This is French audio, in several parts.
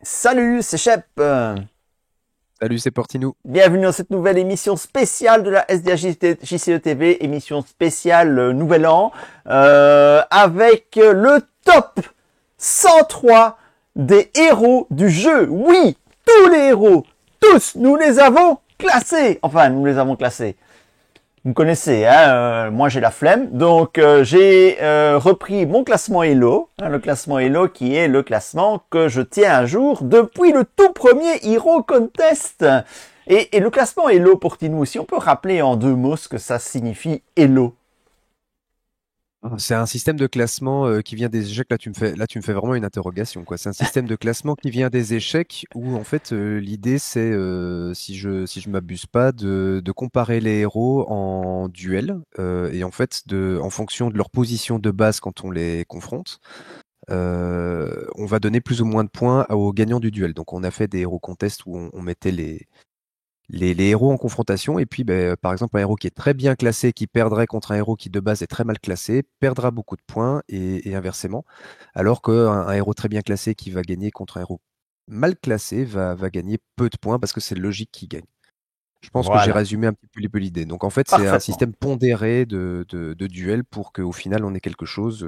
Salut, c'est Shep. Salut, c'est Portinou. Bienvenue dans cette nouvelle émission spéciale de la SDA TV, émission spéciale Nouvel An, avec le top 103 des héros du jeu. Oui, tous les héros, tous, nous les avons classés. Enfin, nous les avons classés. Vous me connaissez, hein, moi j'ai la flemme, donc j'ai repris mon classement Elo, hein, le classement Elo qui est le classement que je tiens à jour depuis le tout premier Hero Contest. Et le classement Elo pour Tinou, si on peut rappeler en deux mots ce que ça signifie Elo. C'est un système de classement qui vient des échecs. Là, tu me fais vraiment une interrogation, quoi. C'est un système de classement qui vient des échecs où, en fait, l'idée, c'est, si je m'abuse pas, de comparer les héros en duel et en fait, en fonction de leur position de base quand on les confronte, on va donner plus ou moins de points aux gagnants du duel. Donc, on a fait des héros contests où on mettait les héros en confrontation. Et puis, ben, par exemple, un héros qui est très bien classé, qui perdrait contre un héros qui de base est très mal classé, perdra beaucoup de points et inversement. Alors qu'un héros très bien classé qui va gagner contre un héros mal classé va gagner peu de points parce que c'est logique qu'il gagne. Je pense que j'ai Voilà, résumé un petit peu l'idée. Donc en fait, c'est un parfaitement. système pondéré de duel pour qu'au final, on ait quelque chose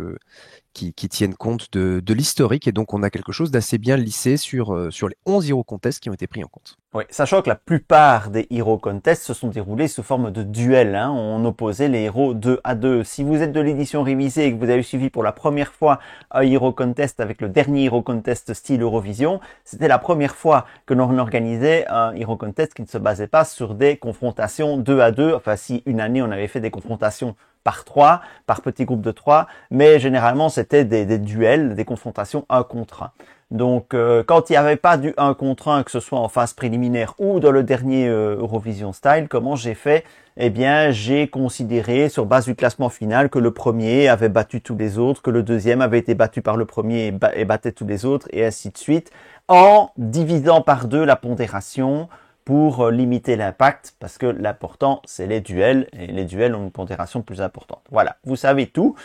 qui tienne compte de l'historique. Et donc, on a quelque chose d'assez bien lissé sur les 11 Hero Contests qui ont été pris en compte. Oui, sachant que la plupart des Hero Contests se sont déroulés sous forme de duel. Hein. On opposait les héros 2 à 2. Si vous êtes de l'édition révisée et que vous avez suivi pour la première fois un Hero Contest avec le dernier Hero Contest style Eurovision, c'était la première fois que l'on organisait un Hero Contest qui ne se basait pas sur des confrontations 2 à 2. Enfin, si une année on avait fait des confrontations par 3, par petits groupes de 3, mais généralement c'était des duels, des confrontations 1 contre 1. Donc, quand il n'y avait pas du 1 contre 1, que ce soit en phase préliminaire ou dans le dernier Eurovision Style, comment j'ai fait? Eh bien, j'ai considéré, sur base du classement final, que le premier avait battu tous les autres, que le deuxième avait été battu par le premier et battait tous les autres, et ainsi de suite, en divisant par deux la pondération pour limiter l'impact, parce que l'important, c'est les duels, et les duels ont une pondération plus importante. Voilà, vous savez tout.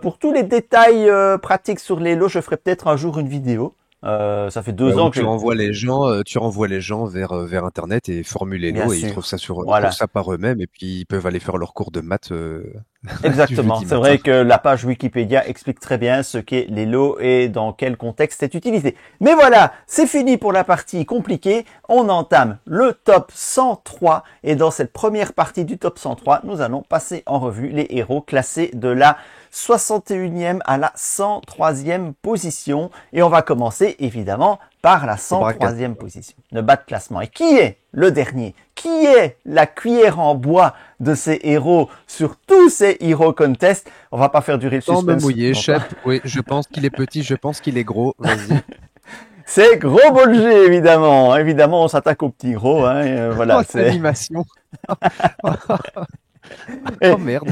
Pour tous les détails pratiques sur les lots, je ferai peut-être un jour une vidéo. Ça fait Ouais, 2 où ans que tu je... renvoies les gens, vers Internet et formuler Bien l'eau et ils sûr. trouvent ça ils trouvent Voilà. ça par eux-mêmes et puis ils peuvent aller faire leur cours de maths du Exactement. jeudi C'est matin. vrai que la page Wikipédia explique très bien ce qu'est les lots et dans quel contexte c'est utilisé. Mais voilà, c'est fini pour la partie compliquée. On entame le top 103 et dans cette première partie du top 103, nous allons passer en revue les héros classés de la 61e à la 103e position. Et on va commencer évidemment par la Au braquage. 103e position, le bas de classement. Et qui est le dernier? Qui est la cuillère en bois de ces héros sur tous ces Hero Contests? On va pas faire durer le Sans me suspense mouiller, longtemps. Shep, oui, je pense qu'il est petit, je pense qu'il est gros, vas-y. C'est Gros Bolger, évidemment. Évidemment, on s'attaque aux petits gros. Hein, Oh, voilà, c'est... l'animation. Et Oh merde.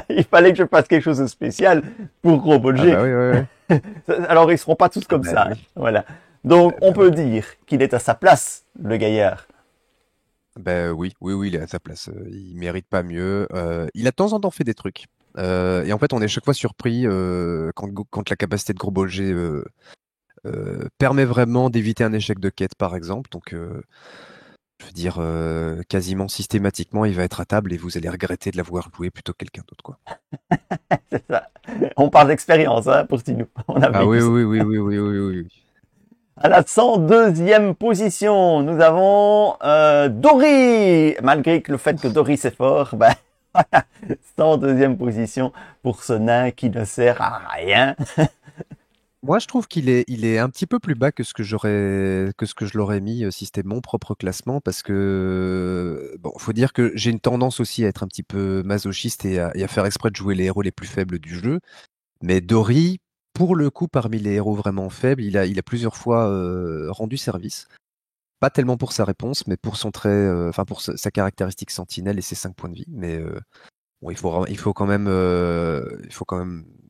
il fallait que je fasse quelque chose de spécial pour Gros Ah Bolger. bah oui, oui, oui. Alors, ils seront pas tous Ah comme bah ça. Hein. oui. Voilà. Donc, Ah on bah peut oui. dire qu'il est à sa place, le gaillard. Ben oui, oui, oui, il est à sa place. Il mérite pas mieux. Il a de temps en temps fait des trucs. Et en fait, on est chaque fois surpris quand la capacité de Gros Bolger permet vraiment d'éviter un échec de quête, par exemple. Donc, je veux dire, quasiment systématiquement, il va être à table et vous allez regretter de l'avoir joué plutôt que quelqu'un d'autre, quoi. C'est ça. On parle d'expérience, hein, pour Tinou. On a Ah oui, vécu ça. oui, oui, oui, oui, oui, oui, oui. À la 102e position, nous avons Dory. Malgré que le fait que Dory c'est fort, ben, 102e position pour ce nain qui ne sert à rien. Moi, je trouve il est un petit peu plus bas que ce que je l'aurais mis si c'était mon propre classement, parce que bon, faut dire que j'ai une tendance aussi à être un petit peu masochiste et à faire exprès de jouer les héros les plus faibles du jeu. Mais Dory, pour le coup, parmi les héros vraiment faibles, il a plusieurs fois rendu service. Pas tellement pour sa réponse, mais pour son trait, enfin pour sa caractéristique sentinelle et ses 5 points de vie. Mais bon, il faut quand même.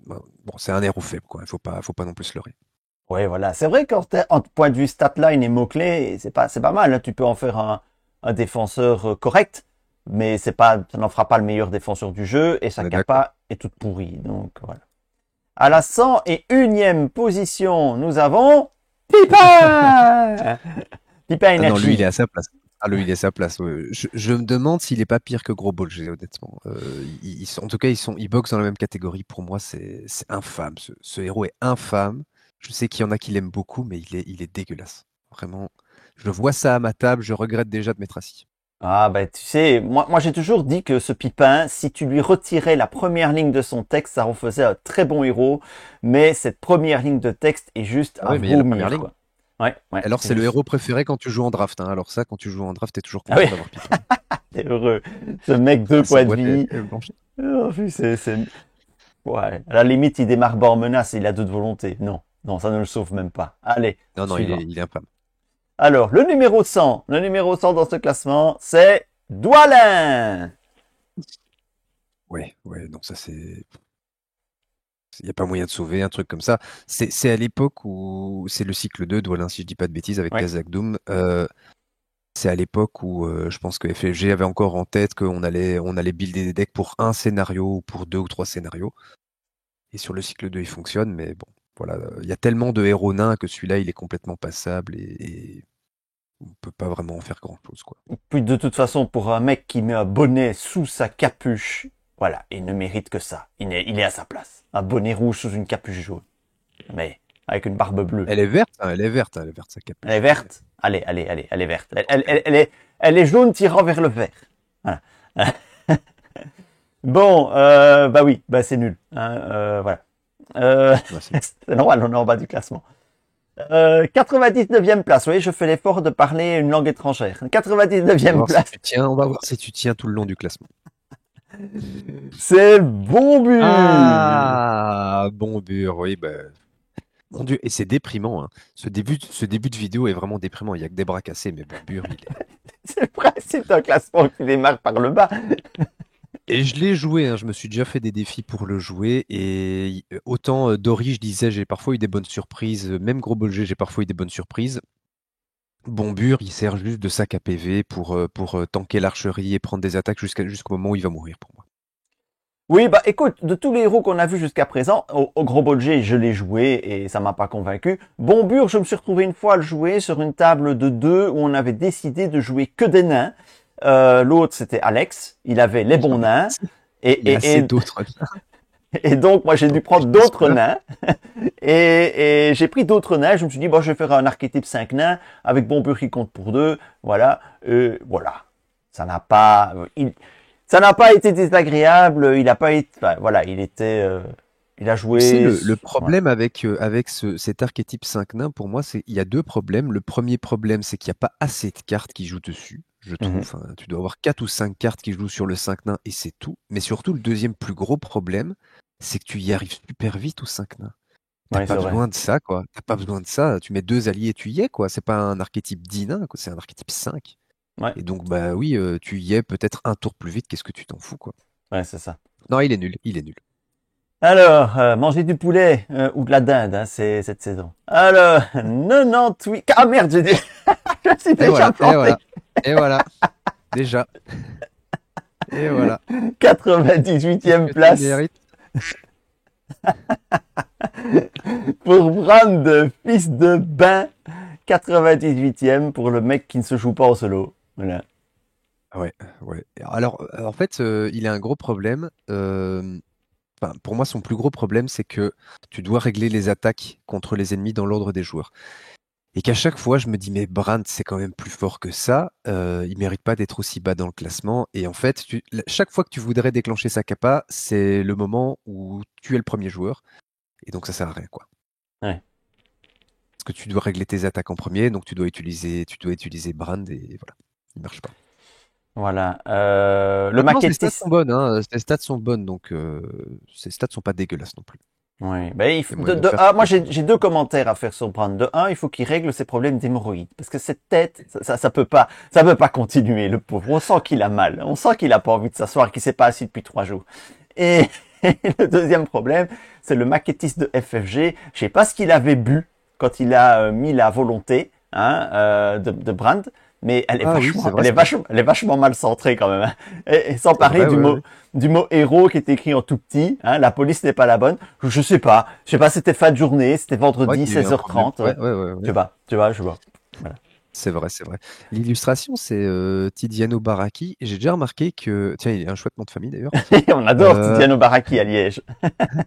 Bon, c'est un héros faible, quoi. Faut pas non plus se leurrer. Oui, voilà. C'est vrai qu'en point de vue statline et mots-clés, c'est pas mal. Hein. Tu peux en faire un défenseur correct, mais c'est pas, ça n'en fera pas le meilleur défenseur du jeu et sa On est d'accord. capa est toute pourrie. Donc, voilà. À la 101e position, nous avons Pipa Pipa Ah non, lui, il Energy. est à sa place. Ah, lui, il est à sa place. Ouais. Je me demande s'il est pas pire que Gros Bolger, honnêtement. En tout cas, ils boxent dans la même catégorie. Pour moi, c'est infâme. Ce héros est infâme. Je sais qu'il y en a qui l'aiment beaucoup, mais il est dégueulasse. Vraiment. Je vois ça à ma table, je regrette déjà de m'être assis. Ah bah tu sais, moi j'ai toujours dit que ce Pipin, si tu lui retirais la première ligne de son texte, ça en faisait un très bon héros, mais cette première ligne de texte est juste Ah à oui, mais il y a la première vomir, ligne. quoi. Ouais, ouais, Alors, c'est c'est le juste. héros préféré quand tu joues en draft, hein. Alors ça, quand tu joues en draft, t'es toujours Ah oui, content d'avoir Pippin. t'es heureux. Ce mec, deux Ah, sa points de boîte vie. est blanche. Oh, puis ouais. À la limite, il démarre bord menace, il a deux de volonté. Non, non, ça ne le sauve même pas. Allez, Non, non, suivant. il est infâme. Alors, le numéro 100 dans ce classement, c'est Dwalin. Ouais, ouais, non, ça c'est. Il n'y a pas moyen de sauver un truc comme ça. C'est à l'époque où c'est le cycle 2 Dwalin, si je dis pas de bêtises, avec Ouais. Khazak Doom. C'est à l'époque où je pense que FFG avait encore en tête on allait builder des decks pour un scénario ou pour deux ou trois scénarios. Et sur le cycle 2, il fonctionne, mais bon, voilà. Il y a tellement de héros nains que celui-là, il est complètement passable et on peut pas vraiment en faire grand-chose, quoi. Puis de toute façon, pour un mec qui met un bonnet sous sa capuche, voilà, il ne mérite que ça. Il est à sa place. Un bonnet rouge sous une capuche jaune. Mais avec une barbe bleue. Elle est verte, hein, elle est verte, hein, elle est verte, sa Elle est capuche. verte. Allez, elle est verte. Elle est jaune tirant vers le vert. Voilà. Bon, bah oui, bah c'est nul. Hein, voilà. Ouais, c'est C'est normal, on est en bas du classement. 99e place. Oui, je fais l'effort de parler une langue étrangère. On va 99e voir si place. tu tiens, on va voir si tu tiens tout le long du classement. C'est Bombur. Ah, bon dur, oui, ben, mon Dieu, et c'est déprimant, hein. Ce début de vidéo est vraiment déprimant. Il y a que des bras cassés, mais bon, Bur, il est. C'est le principe d'un classement qui démarre par le bas. Et je l'ai joué, hein, je me suis déjà fait des défis pour le jouer. Et autant Dory, je disais, j'ai parfois eu des bonnes surprises. Même Gros Bolger, j'ai parfois eu des bonnes surprises. Bon Bur, il sert juste de sac à PV pour tanker l'archerie et prendre des attaques jusqu'au moment où il va mourir pour moi. Oui, bah écoute, de tous les héros qu'on a vus jusqu'à présent, au Gros Bolger, je l'ai joué et ça m'a pas convaincu. Bombur, je me suis retrouvé une fois à le jouer sur une table de deux où on avait décidé de jouer que des nains. L'autre, c'était Alex. Il avait les bons nains. Et, Il y a et, assez et, d'autres. et donc, moi, j'ai dû Donc, prendre je d'autres pas. nains. Et j'ai pris d'autres nains. Je me suis dit, bon, je vais faire un archétype 5 nains avec Bombur qui compte pour deux. Voilà. Voilà. Ça n'a pas... Ça n'a pas été désagréable. Il a pas été... Enfin, voilà, il était... il a Tu sais, joué... le Voilà. problème avec cet archétype 5 nains, pour moi, il y a deux problèmes. Le premier problème, c'est qu'il n'y a pas assez de cartes qui jouent dessus, je Mhm. trouve. Hein. Tu dois avoir 4 ou 5 cartes qui jouent sur le 5 nains et c'est tout. Mais surtout, le deuxième plus gros problème, c'est que tu y arrives super vite aux 5 nains. T'as Oui, pas c'est vrai. besoin de ça, quoi. T'as pas besoin de ça. Tu mets deux alliés et tu y es, quoi. C'est pas un archétype 10 nains, quoi. C'est un archétype 5. Ouais, Et donc, bah oui, tu y es peut-être un tour plus vite. Qu'est-ce que tu t'en fous, quoi. ouais, c'est ça. Non, il est nul. Il est nul. Alors, manger du poulet ou de la dinde, hein, c'est cette saison. Alors, 98... Ah merde, j'ai dit... je me suis Et déjà voilà, et planté. voilà, et voilà. Déjà. Et voilà. Qu'est-ce 98e que tu place mérites? pour Brand, fils de bain. 98e pour le mec qui ne se joue pas en solo. Voilà. Ah ouais, ouais. Alors, en fait, il a un gros problème. Enfin, pour moi, son plus gros problème, c'est que tu dois régler les attaques contre les ennemis dans l'ordre des joueurs. Et qu'à chaque fois, je me dis, mais Brandt, c'est quand même plus fort que ça. Il mérite pas d'être aussi bas dans le classement. Et en fait, chaque fois que tu voudrais déclencher sa capa, c'est le moment où tu es le premier joueur. Et donc, ça sert à rien, quoi. Ouais. Parce que tu dois régler tes attaques en premier, donc tu dois utiliser Brand et voilà. Il marche pas. Voilà. Le Maintenant, ses stats maquettiste. sont bonnes, hein. Ses stats sont bonnes, donc ses stats sont pas dégueulasses non plus. Oui. Ben, Il y a moyen de faire moi, quelque chose. j'ai deux commentaires à faire sur Brand. De un, il faut qu'il règle ses problèmes d'hémorroïdes. Parce que cette tête, ça peut pas continuer, le pauvre. On sent qu'il a mal. On sent qu'il a pas envie de s'asseoir, qu'il s'est pas assis depuis 3 jours. Et, le deuxième problème, c'est le maquettiste de FFG. Je sais pas ce qu'il avait bu quand il a mis la volonté, hein, de Brand. mais Ah oui, c'est vrai, elle est c'est vrai. vachement, elle est vachement mal centrée quand même. Hein. Et sans C'est parler vrai, ouais, ouais. du mot héros qui est écrit en tout petit. Hein, la police n'est pas la bonne. Je sais pas. Je sais pas. C'était fin de journée. C'était C'est vrai vendredi, qu'il y a eu un problème. 16h30. Ouais, ouais, ouais, Je ouais. sais pas. Tu vois, je vois. Voilà. C'est vrai, c'est vrai. L'illustration, c'est Tiziano Baracchi. Et j'ai déjà remarqué que, tiens, il a un chouette nom de famille d'ailleurs. On adore Euh, Tiziano Baraki à Liège.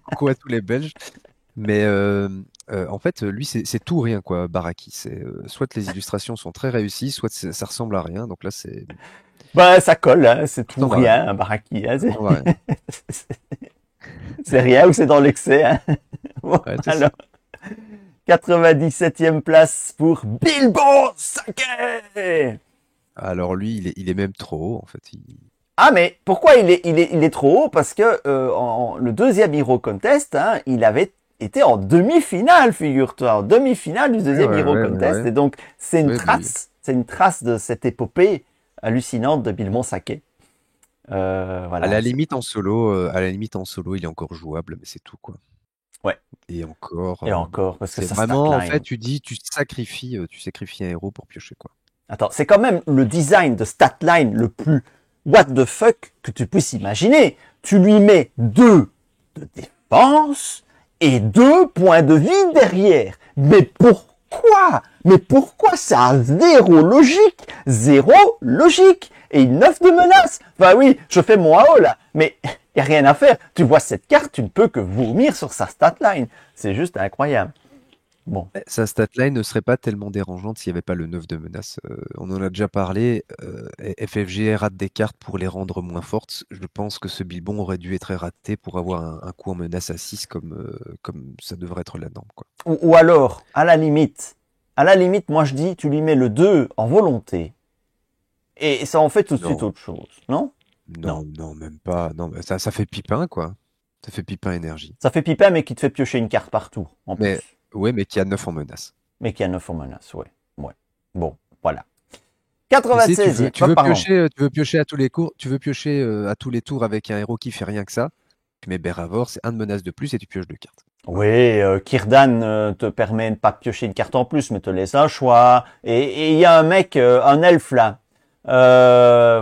Coucou à tous les Belges. Mais en fait, lui, c'est tout ou rien, quoi, Baraki. C'est soit les illustrations sont très réussies, soit ça ressemble à rien. Donc là, Bah, ça colle. Hein, c'est ça tout ressemble à rien. rien, un Baraki. Hein, Ça ressemble à rien. c'est rien ou c'est dans l'excès. Hein. Bon, Ouais, c'est alors. ça. 97e place pour Bilbo Saké. Alors lui, il est même trop haut, en fait. Ah mais pourquoi il est trop haut? Parce que le deuxième Hero Contest, hein, il avait été en demi-finale, figure-toi, en demi-finale du Ouais, deuxième ouais, Hero ouais, ouais, Contest. ouais. Et donc Ouais, bah oui. c'est une trace de cette épopée hallucinante de Bilbon Saké. Voilà. À la limite en solo, il est encore jouable, mais c'est tout, quoi. Ouais. Et encore, Et encore, parce que c'est sa vraiment, en fait, statline. tu sacrifies un héros pour piocher, quoi. Attends, c'est quand même le design de statline le plus what the fuck que tu puisses imaginer. Tu lui mets 2 de défense et 2 points de vie derrière. Mais pourquoi? Mais pourquoi ça a zéro logique? Zéro logique. Et une 9 de menace. Enfin oui, je fais mon AO là, mais y a rien à faire. Tu vois cette carte, tu ne peux que vomir sur sa statline. C'est juste incroyable. Bon, Sa statline ne serait pas tellement dérangeante s'il n'y avait pas le 9 de menace. On en a déjà parlé. FFG rate des cartes pour les rendre moins fortes. Je pense que ce Bilbon aurait dû être raté pour avoir un coup en menace à 6 comme ça devrait être la norme, quoi. ou alors, à la limite, moi je dis, tu lui mets le 2 en volonté. Et ça en fait tout de suite Non, autre chose, non? Non. non, non, même pas. Non, mais ça fait pipin, quoi. Ça fait pipin énergie. Ça fait pipin, mais qui te fait piocher une carte partout, en Mais plus. ouais, mais qui a 9 en menace. Mais qui a 9 en menace, ouais. Ouais. Bon, voilà. Mais si 96e, pardon. tu veux piocher à tous les cours, tu veux piocher à tous les tours avec un héros qui fait rien que ça. Tu mets Beravor, c'est un de menace de plus et tu pioches 2 cartes. Oui, Kirdan te permet de pas piocher une carte en plus, mais te laisse un choix. Et il y a un mec, un elfe là.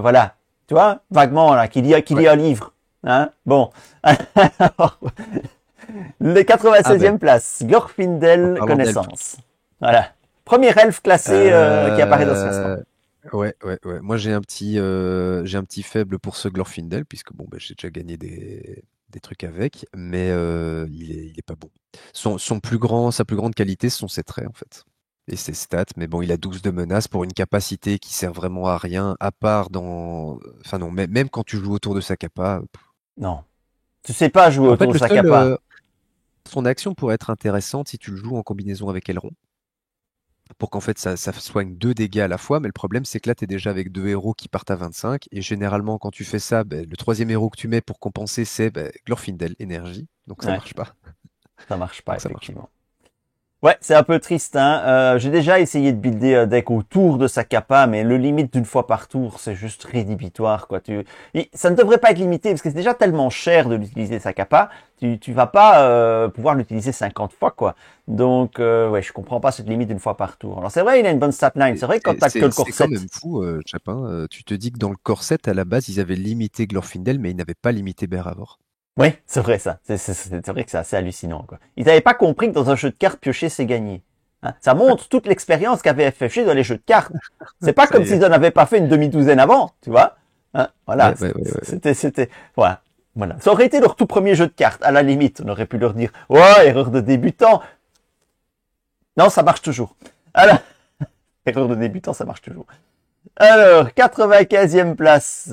Voilà. Tu vois, vaguement là, qui Ouais. lit un livre. Hein, bon. Alors, le Ah ben, 96e place, en Glorfindel parlant d'elfe. Connaissance. Voilà. Premier elfe classé qui apparaît dans ce classement. Euh, ouais, ouais, ouais. Moi, j'ai un petit faible pour ce Glorfindel, puisque bon, ben, j'ai déjà gagné des trucs avec, mais il est pas bon. Sa plus grande qualité, ce sont ses traits, en fait. Et ses stats, mais bon, il a 12 de menace pour une capacité qui sert vraiment à rien, à part dans. Enfin, non, même quand tu joues autour de sa capa. Non. Tu sais pas jouer En autour fait, de sa capa. son action pourrait être intéressante si tu le joues en combinaison avec Elrond, pour qu'en fait ça soigne 2 dégâts à la fois, mais le problème c'est que là tu es déjà avec 2 héros qui partent à 25, et généralement quand tu fais ça, ben, le troisième héros que tu mets pour compenser c'est ben, Glorfindel, énergie, donc ça Ouais, marche pas. ça marche pas, Donc ça marche pas. effectivement. Ouais, c'est un peu triste. Hein. J'ai déjà essayé de builder un deck autour de sa capa, mais le limite d'une fois par tour, c'est juste rédhibitoire, quoi. Ça ne devrait pas être limité parce que c'est déjà tellement cher de l'utiliser sa capa. Tu vas pas pouvoir l'utiliser 50 fois, quoi. Donc, ouais, je comprends pas cette limite d'une fois par tour. Alors c'est vrai, il a une bonne statline. C'est vrai que quand t'as que le C'est quand corset. même fou, Chapin. Tu te dis que dans le corset, à la base, ils avaient limité Glorfindel, mais ils n'avaient pas limité Beravor. Oui, c'est vrai ça. C'est vrai que c'est assez hallucinant, quoi. Ils n'avaient pas compris que dans un jeu de cartes, piocher, c'est gagner. Hein, ça montre toute l'expérience qu'avait FFG dans les jeux de cartes. C'est pas Ça comme y est. s'ils en avaient pas fait une demi-douzaine avant, tu vois. Hein, voilà, Ouais, ouais, ouais, ouais. voilà. Voilà. Ça aurait été leur tout premier jeu de cartes. À la limite, on aurait pu leur dire, ouais, erreur de débutant. Non, ça marche toujours. Alors, erreur de débutant, ça marche toujours. Alors, 95e place.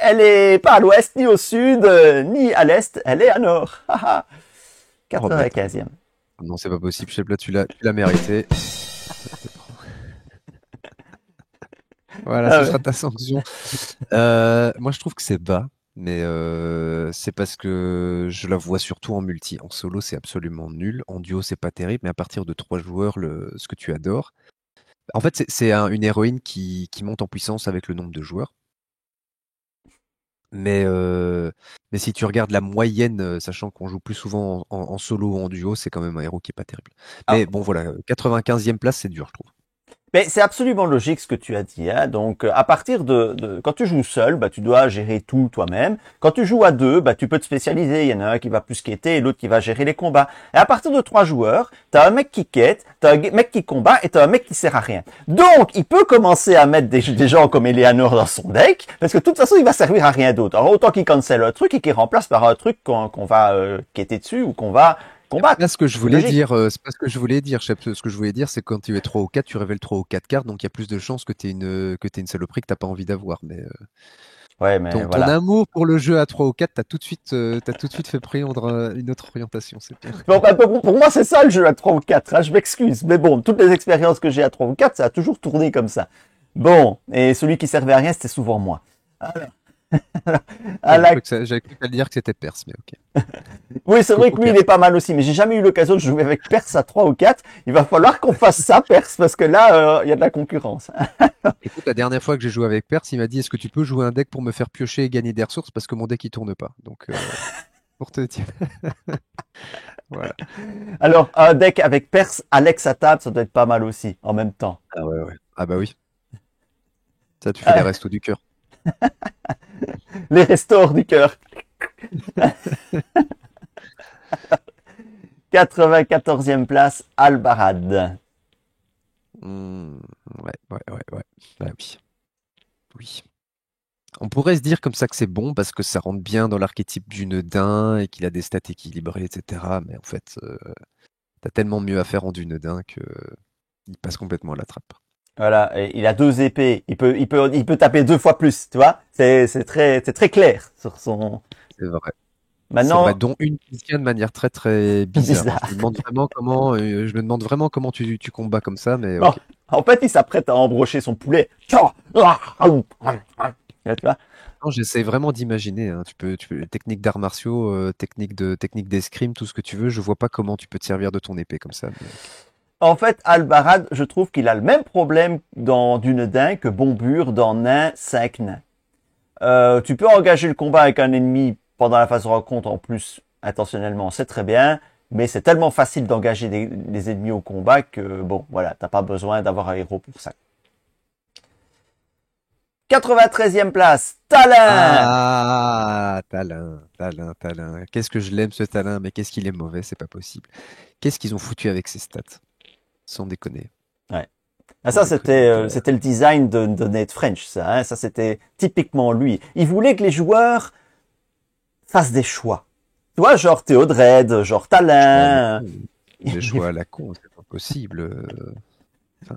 Elle est pas à l'ouest, ni au sud, ni à l'est. Elle est à nord. Haha. Oh merde. 95e. Non, c'est pas possible. Chepla, tu l'as mérité. Voilà, Ah ce sera ouais. ta sanction. Moi, je trouve que c'est bas, mais c'est parce que je la vois surtout en multi. En solo, c'est absolument nul. En duo, c'est pas terrible, mais à partir de 3 joueurs, ce que tu adores. En fait, c'est une héroïne qui monte en puissance avec le nombre de joueurs. Mais, mais si tu regardes la moyenne, sachant qu'on joue plus souvent en solo ou en duo, c'est quand même un héros qui est pas terrible. Ah, Mais bon, voilà, 95e place, c'est dur, je trouve. Mais c'est absolument logique ce que tu as dit. Hein. Donc, à partir quand tu joues seul, bah, tu dois gérer tout toi-même. Quand tu joues à deux, bah, tu peux te spécialiser. Il y en a un qui va plus quêter et l'autre qui va gérer les combats. Et à partir de trois joueurs, t'as un mec qui quête, t'as un mec qui combat et t'as un mec qui sert à rien. Donc, il peut commencer à mettre des gens comme Eleanor dans son deck parce que de toute façon, il va servir à rien d'autre. Alors, autant qu'il cancelle un truc et qu'il remplace par un truc qu'on va quêter dessus ou qu'on va combattre. Là, ce que je C'est voulais logique. dire, c'est pas ce que je voulais dire. Ce que je voulais dire, c'est que quand tu es 3 ou 4, tu révèles 3 ou 4 cartes, donc il y a plus de chances que tu aies une saloperie que t'as pas envie d'avoir. Mais Ouais, mais ton voilà. amour pour le jeu à 3 ou 4, t'as tout de suite fait prendre une autre orientation, c'est bien. Bon, bah, pour moi, c'est ça le jeu à 3 ou 4. Hein, je m'excuse. Mais bon, toutes les expériences que j'ai à 3 ou 4, ça a toujours tourné comme ça. Bon, et celui qui servait à rien, c'était souvent moi. Alors, à la... J'avais cru qu'à dire que c'était Perse, mais ok. Oui, c'est vrai que lui, Ok. il est pas mal aussi, mais j'ai jamais eu l'occasion de jouer avec Perse à 3 ou 4. Il va falloir qu'on fasse ça, Perse, parce que là, il y a de la concurrence. Écoute, la dernière fois que j'ai joué avec Perse, il m'a dit est-ce que tu peux jouer un deck pour me faire piocher et gagner des ressources parce que mon deck il tourne pas. Donc, pour te dire. Voilà. Alors, un deck avec Perse, Alex à table, ça doit être pas mal aussi, en même temps. Ah ouais, ouais. Ah bah oui. Ça, tu fais les restos du cœur. Les restores du cœur. 94e place, Albarad. Hmm, ouais, ouais, ouais, ouais. Bah oui. Oui. On pourrait se dire comme ça que c'est bon parce que ça rentre bien dans l'archétype du Nedin et qu'il a des stats équilibrées, etc. Mais en fait, t'as tellement mieux à faire en du Nedin que il passe complètement à la trappe. Voilà, et il a deux épées. Il peut taper deux fois plus, tu vois. C'est très clair sur son. C'est vrai. C'est vrai, Maintenant, dont une qui tient de manière très très bizarre. Hein. bizarre. Je me demande vraiment comment tu combats comme ça, mais Bon, ok. en fait, il s'apprête à embrocher son poulet. Tu vois. Non, j'essaie vraiment d'imaginer. Hein. Technique d'arts martiaux, technique d'escrime, tout ce que tu veux. Je vois pas comment tu peux te servir de ton épée comme ça. Mais ok. En fait, Albarad, je trouve qu'il a le même problème dans Dunedain que Bombur dans Nain 5 nains. Tu peux engager le combat avec un ennemi pendant la phase de rencontre en plus intentionnellement, c'est très bien, mais c'est tellement facile d'engager des ennemis au combat que bon, voilà, t'as pas besoin d'avoir un héros pour ça. 93e place, Talin. Ah, Talin, Talin, Talin. Qu'est-ce que je l'aime ce Talin, mais qu'est-ce qu'il est mauvais, c'est pas possible. Qu'est-ce qu'ils ont foutu avec ces stats? Sans déconner. Ouais. Ah, Sans ça, déconner. c'était le design de Nate French, ça. Hein. Ça, c'était typiquement lui. Il voulait que les joueurs fassent des choix. Tu vois, genre Théodred, genre Choix à la Talin. con. Des choix à la con, c'est pas possible. Enfin,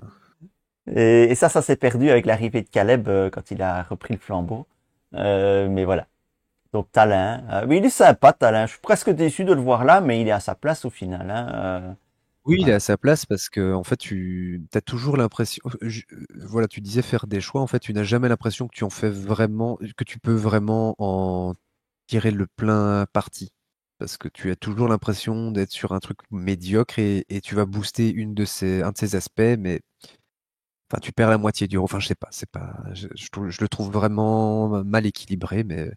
Et ça s'est perdu avec l'arrivée de Caleb quand il a repris le flambeau. Mais voilà. Donc Talin. Mais il est sympa, Talin. Je suis presque déçu de le voir là, mais il est à sa place au final. Hein. oui, il est Voilà. à sa place parce que en fait, tu as toujours l'impression. Voilà, tu disais faire des choix. En fait, tu n'as jamais l'impression que tu en fais vraiment, que tu peux vraiment en tirer le plein parti. Parce que tu as toujours l'impression d'être sur un truc médiocre et tu vas booster un de ces aspects, mais enfin, tu perds la moitié du. Enfin, je sais pas, c'est pas. Je le trouve vraiment mal équilibré, mais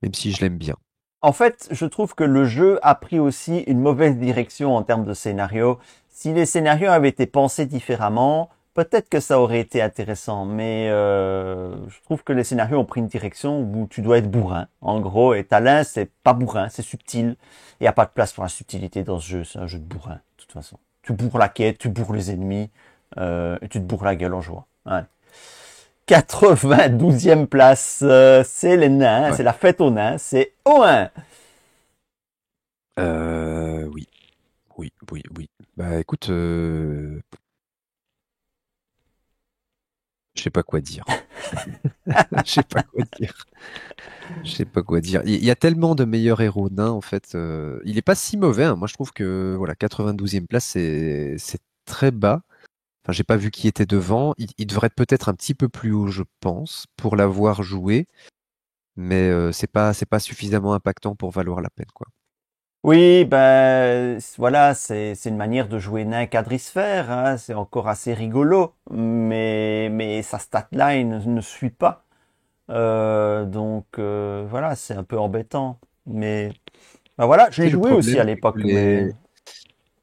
même si je l'aime bien. En fait, je trouve que le jeu a pris aussi une mauvaise direction en termes de scénario. Si les scénarios avaient été pensés différemment, peut-être que ça aurait été intéressant. Mais je trouve que les scénarios ont pris une direction où tu dois être bourrin. En gros, et Talin, c'est pas bourrin, c'est subtil. Il n'y a pas de place pour la subtilité dans ce jeu. C'est un jeu de bourrin, de toute façon. Tu bourres la quête, tu bourres les ennemis, et tu te bourres la gueule en jouant. Ouais. 92e place, c'est les nains, Ouais. c'est la fête aux nains, c'est O1. Oui, oui, oui, oui. Bah écoute, je sais pas quoi dire. Je sais pas quoi dire. Je sais pas quoi dire. Il y a tellement de meilleurs héros nains, en fait. Il est pas si mauvais. Hein. Moi, je trouve que voilà, 92e place, c'est très bas. Enfin, j'ai pas vu qui était devant. Il devrait être peut-être un petit peu plus haut, je pense, pour l'avoir joué. Mais c'est pas suffisamment impactant pour valoir la peine, quoi. Oui, ben voilà, c'est une manière de jouer nain quadrisphère, hein, c'est encore assez rigolo, mais sa statline ne suit pas. Donc voilà, c'est un peu embêtant. Mais ben voilà, je l'ai Si le joué aussi problème, à c'est que l'époque, mais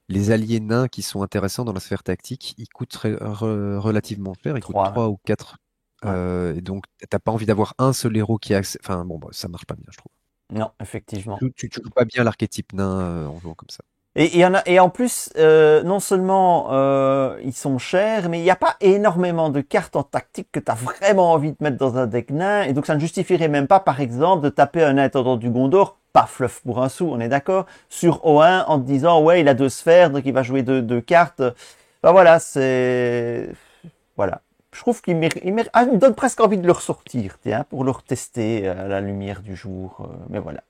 Les alliés nains qui sont intéressants dans la sphère tactique, ils coûtent relativement cher, ils coûtent 3. 3 ou 4. Ouais. Et donc, t'as pas envie d'avoir un seul héros qui a accès. Enfin, bon, bah, ça marche pas bien, je trouve. Non, effectivement. Tu joues pas bien l'archétype nain en jouant comme ça. Et en plus, non seulement ils sont chers, mais il n'y a pas énormément de cartes en tactique que tu as vraiment envie de mettre dans un deck nain. Et donc ça ne justifierait même pas, par exemple, de taper un intendant du Gondor, pas fluff pour un sou, on est d'accord, sur O1 en te disant, ouais, il a 2 sphères, donc il va jouer deux cartes. Ben voilà, c'est... Voilà. Je trouve il me donne presque envie de le ressortir, tiens, pour le retester à la lumière du jour. Mais voilà,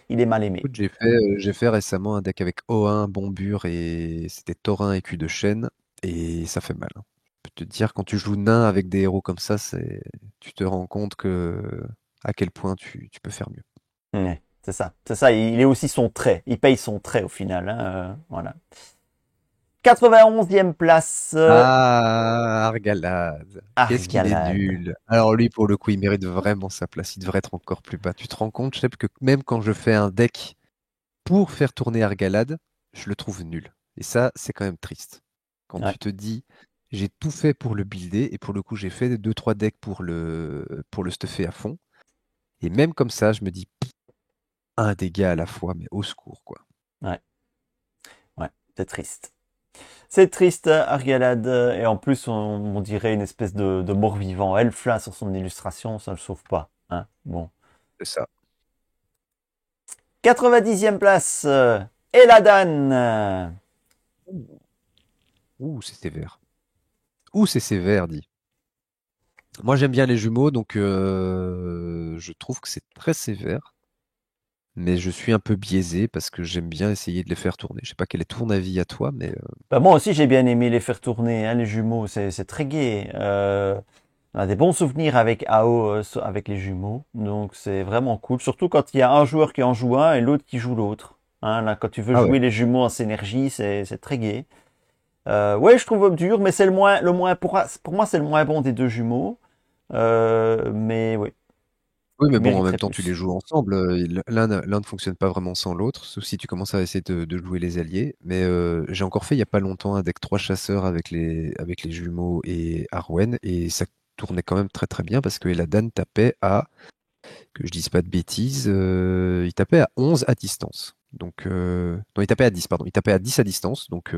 il est mal aimé. Écoute, j'ai fait récemment un deck avec O1, Bombure et c'était Taurin et Cul de Chêne et ça fait mal, hein. Je peux te dire, quand tu joues nain avec des héros comme ça, tu te rends compte à quel point tu peux faire mieux. Ouais, c'est ça. C'est ça. Il est aussi son trait. Il paye son trait au final. Hein, voilà. 91e place, Ah, Argalad. Qu'est-ce qu'il est Argalad. nul. Alors lui, pour le coup, il mérite vraiment sa place. Il devrait être encore plus bas. Tu te rends compte, Shep, que même quand je fais un deck pour faire tourner Argalad, je le trouve nul. Et ça, c'est quand même triste. Quand Ouais. tu te dis, j'ai tout fait pour le builder, et pour le coup, j'ai fait deux, trois decks pour le stuffer à fond. Et même comme ça, je me dis, un dégât à la fois, mais au secours, quoi. Ouais. Ouais. C'est triste. C'est triste, Argalad. Et en plus, on dirait une espèce de mort-vivant elfe là sur son illustration. Ça ne le sauve pas. Hein. Bon. C'est ça. 90e place, Eladan. Ouh, c'est sévère. Ouh, c'est sévère, dit. Moi, j'aime bien les jumeaux, donc je trouve que c'est très sévère. Mais je suis un peu biaisé parce que j'aime bien essayer de les faire tourner. Je sais pas quel est ton avis à toi, mais Bah, moi aussi, j'ai bien aimé les faire tourner, hein, les jumeaux. C'est très gai. On a des bons souvenirs avec AO, avec les jumeaux. Donc, c'est vraiment cool. Surtout quand il y a un joueur qui en joue un et l'autre qui joue l'autre. Hein, là, quand tu veux ah ouais. jouer les jumeaux en synergie, c'est très gai. Ouais, je trouve dur, mais c'est pour moi, c'est le moins bon des deux jumeaux. Mais oui, Oui, mais il bon, en mériterait même temps, tu les plus. joues ensemble. L'un ne fonctionne pas vraiment sans l'autre, sauf si tu commences à essayer de jouer les alliés. Mais j'ai encore fait il y a pas longtemps un deck 3 chasseurs avec les jumeaux et Arwen, et ça tournait quand même très très bien parce que Eladan tapait que je dise pas de bêtises, il tapait à 11 à distance. Donc, non, il tapait à 10, pardon. Il tapait à 10 à distance. C'est Donc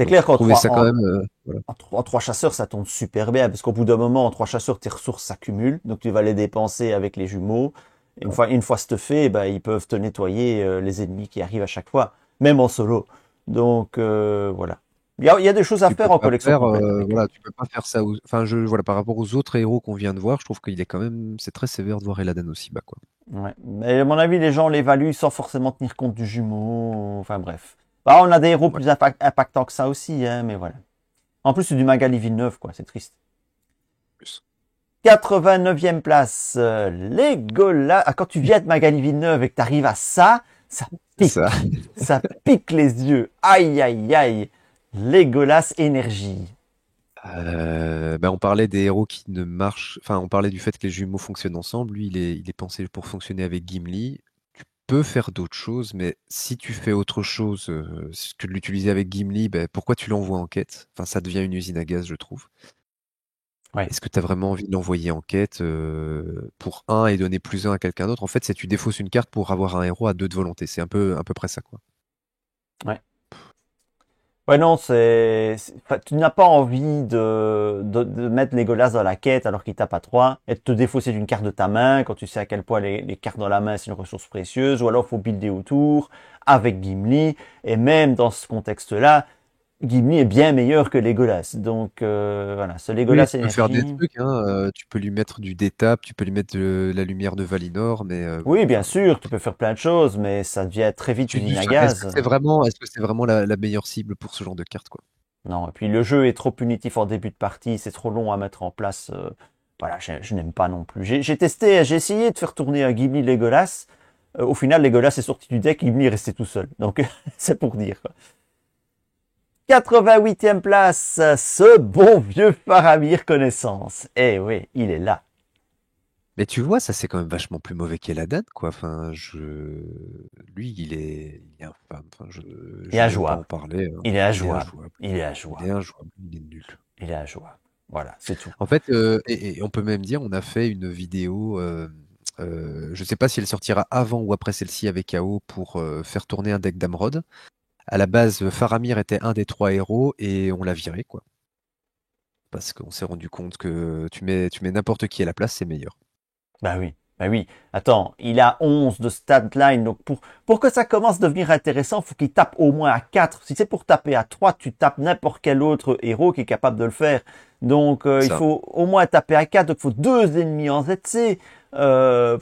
clair je trouvais ça quand même. Voilà. en trois chasseurs, ça tombe super bien, parce qu'au bout d'un moment, en trois chasseurs, tes ressources s'accumulent, donc tu vas les dépenser avec les jumeaux. Et une fois stuffés, eh ben, ils peuvent te nettoyer les ennemis qui arrivent à chaque fois, même en solo. Donc voilà. Il y a des choses à Tu faire peux en pas collection faire, complète avec. voilà, tu peux pas faire ça. Enfin, voilà, par rapport aux autres héros qu'on vient de voir, je trouve qu'il est quand même, c'est très sévère de voir Eladan aussi bas, quoi. Ouais. Mais à mon avis, les gens l'évaluent sans forcément tenir compte du jumeau. Enfin bref. Bah, on a des héros Ouais. plus impactants que ça aussi, hein, mais voilà. En plus, c'est du Magali Villeneuve, quoi. C'est triste. Plus. 89e place, Legolas. Ah, quand tu viens de Magali Villeneuve et que tu arrives à ça, ça Ça. pique. Ça pique les yeux. Aïe, aïe, aïe. Legolas énergie. Ben, on parlait des héros qui ne marchent. Enfin, on parlait du fait que les jumeaux fonctionnent ensemble. Lui, il est pensé pour fonctionner avec Gimli. Tu peux faire d'autres choses, mais si tu fais autre chose que de l'utiliser avec Gimli, ben, pourquoi tu l'envoies en quête? Enfin, ça devient une usine à gaz, je trouve. Ouais. Est-ce que tu as vraiment envie de l'envoyer en quête pour un et donner plus un à quelqu'un d'autre? En fait, c'est tu défausses une carte pour avoir un héros à deux de volonté. C'est à peu près ça, quoi. Ouais. Ouais, non, enfin, tu n'as pas envie de mettre Legolas dans la quête alors qu'il tape à 3 et de te défausser d'une carte de ta main quand tu sais à quel point les cartes dans la main c'est une ressource précieuse, ou alors faut builder autour avec Gimli, et même dans ce contexte-là, Gimli est bien meilleur que Legolas. Donc voilà, ce Oui, Legolas tu peux faire des énergie. trucs, hein, tu peux lui mettre du détap, tu peux lui mettre de la lumière de Valinor, mais Oui, bien enfin, sûr, tu peux faire plein de choses, mais ça devient très vite tu usine dis, à est-ce gaz. que c'est vraiment la meilleure cible pour ce genre de carte, quoi? Non, et puis le jeu est trop punitif en début de partie, c'est trop long à mettre en place. Voilà, je n'aime pas non plus. J'ai testé, j'ai essayé de faire tourner un Gimli Legolas. Au final, Legolas est sorti du deck, Gimli est resté tout seul. Donc, c'est pour dire. 88e place, ce bon vieux Faramir connaissance. Eh oui, il est là. Mais tu vois, ça c'est quand même vachement plus mauvais qu'Eladan, quoi. Enfin, lui, il est infâme. Enfin, Il est je vais même pas en injouable. parler, hein. Il est Il est injouable. injouable. Il est Il est injouable. injouable. Il est nul. Il est injouable. Voilà, c'est tout. En fait, et on peut même dire, on a fait une vidéo. Je sais pas si elle sortira avant ou après celle-ci avec AO pour faire tourner un deck d'Amrod. À la base, Faramir était un des 3 héros et on l'a viré, quoi. Parce qu'on s'est rendu compte que tu mets n'importe qui à la place, c'est meilleur. Bah oui, bah oui. Attends, il a 11 de stat line, donc pour que ça commence à devenir intéressant, faut qu'il tape au moins à 4. Si c'est pour taper à 3, tu tapes n'importe quel autre héros qui est capable de le faire. Donc il Ça. faut au moins taper à 4, donc il faut 2 ennemis en ZC. Euh,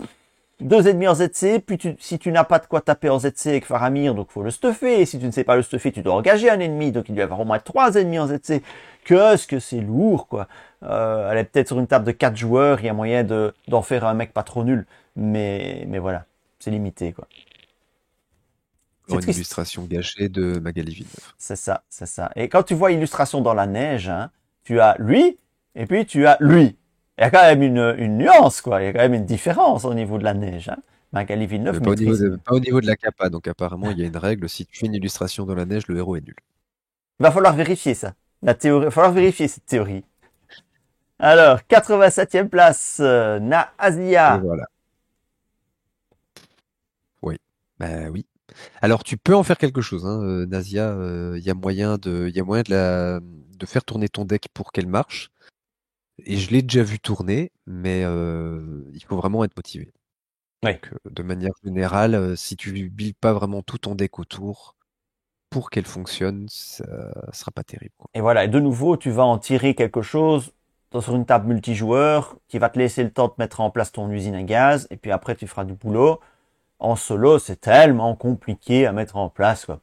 2 ennemis en ZC, puis si tu n'as pas de quoi taper en ZC avec Faramir, donc faut le stuffer. Et si tu ne sais pas le stuffer, tu dois engager un ennemi, donc il doit y avoir au moins 3 ennemis en ZC. Qu'est-ce que c'est lourd, quoi. Elle est peut-être sur une table de 4 joueurs, il y a moyen d'en faire un mec pas trop nul. Mais voilà, c'est limité, quoi. C'est Pour une triste. illustration gâchée de Magali Villeneuve. C'est ça, c'est ça. Et quand tu vois illustration dans la neige, hein, tu as lui, et puis tu as lui. Il y a quand même une nuance, quoi. Il y a quand même une différence au niveau de la neige, hein. Magali Villeneuve Pas au niveau maîtrise. de, pas au niveau de la capa, donc apparemment il y a une règle, si tu fais une illustration dans la neige, le héros est nul. Il va falloir vérifier ça. La théorie, il va falloir vérifier cette théorie. Alors, 87e place, Et Naasia. voilà. Oui. Bah oui. Alors tu peux en faire quelque chose, hein, Nasia, il y a moyen de faire tourner ton deck pour qu'elle marche. Et je l'ai déjà vu tourner, mais il faut vraiment être motivé. Oui. Donc, de manière générale, si tu builds pas vraiment tout ton deck autour, pour qu'elle fonctionne, ça sera pas terrible, quoi. Et voilà, et de nouveau, tu vas en tirer quelque chose sur une table multijoueur qui va te laisser le temps de mettre en place ton usine à gaz, et puis après tu feras du boulot. En solo, c'est tellement compliqué à mettre en place, quoi.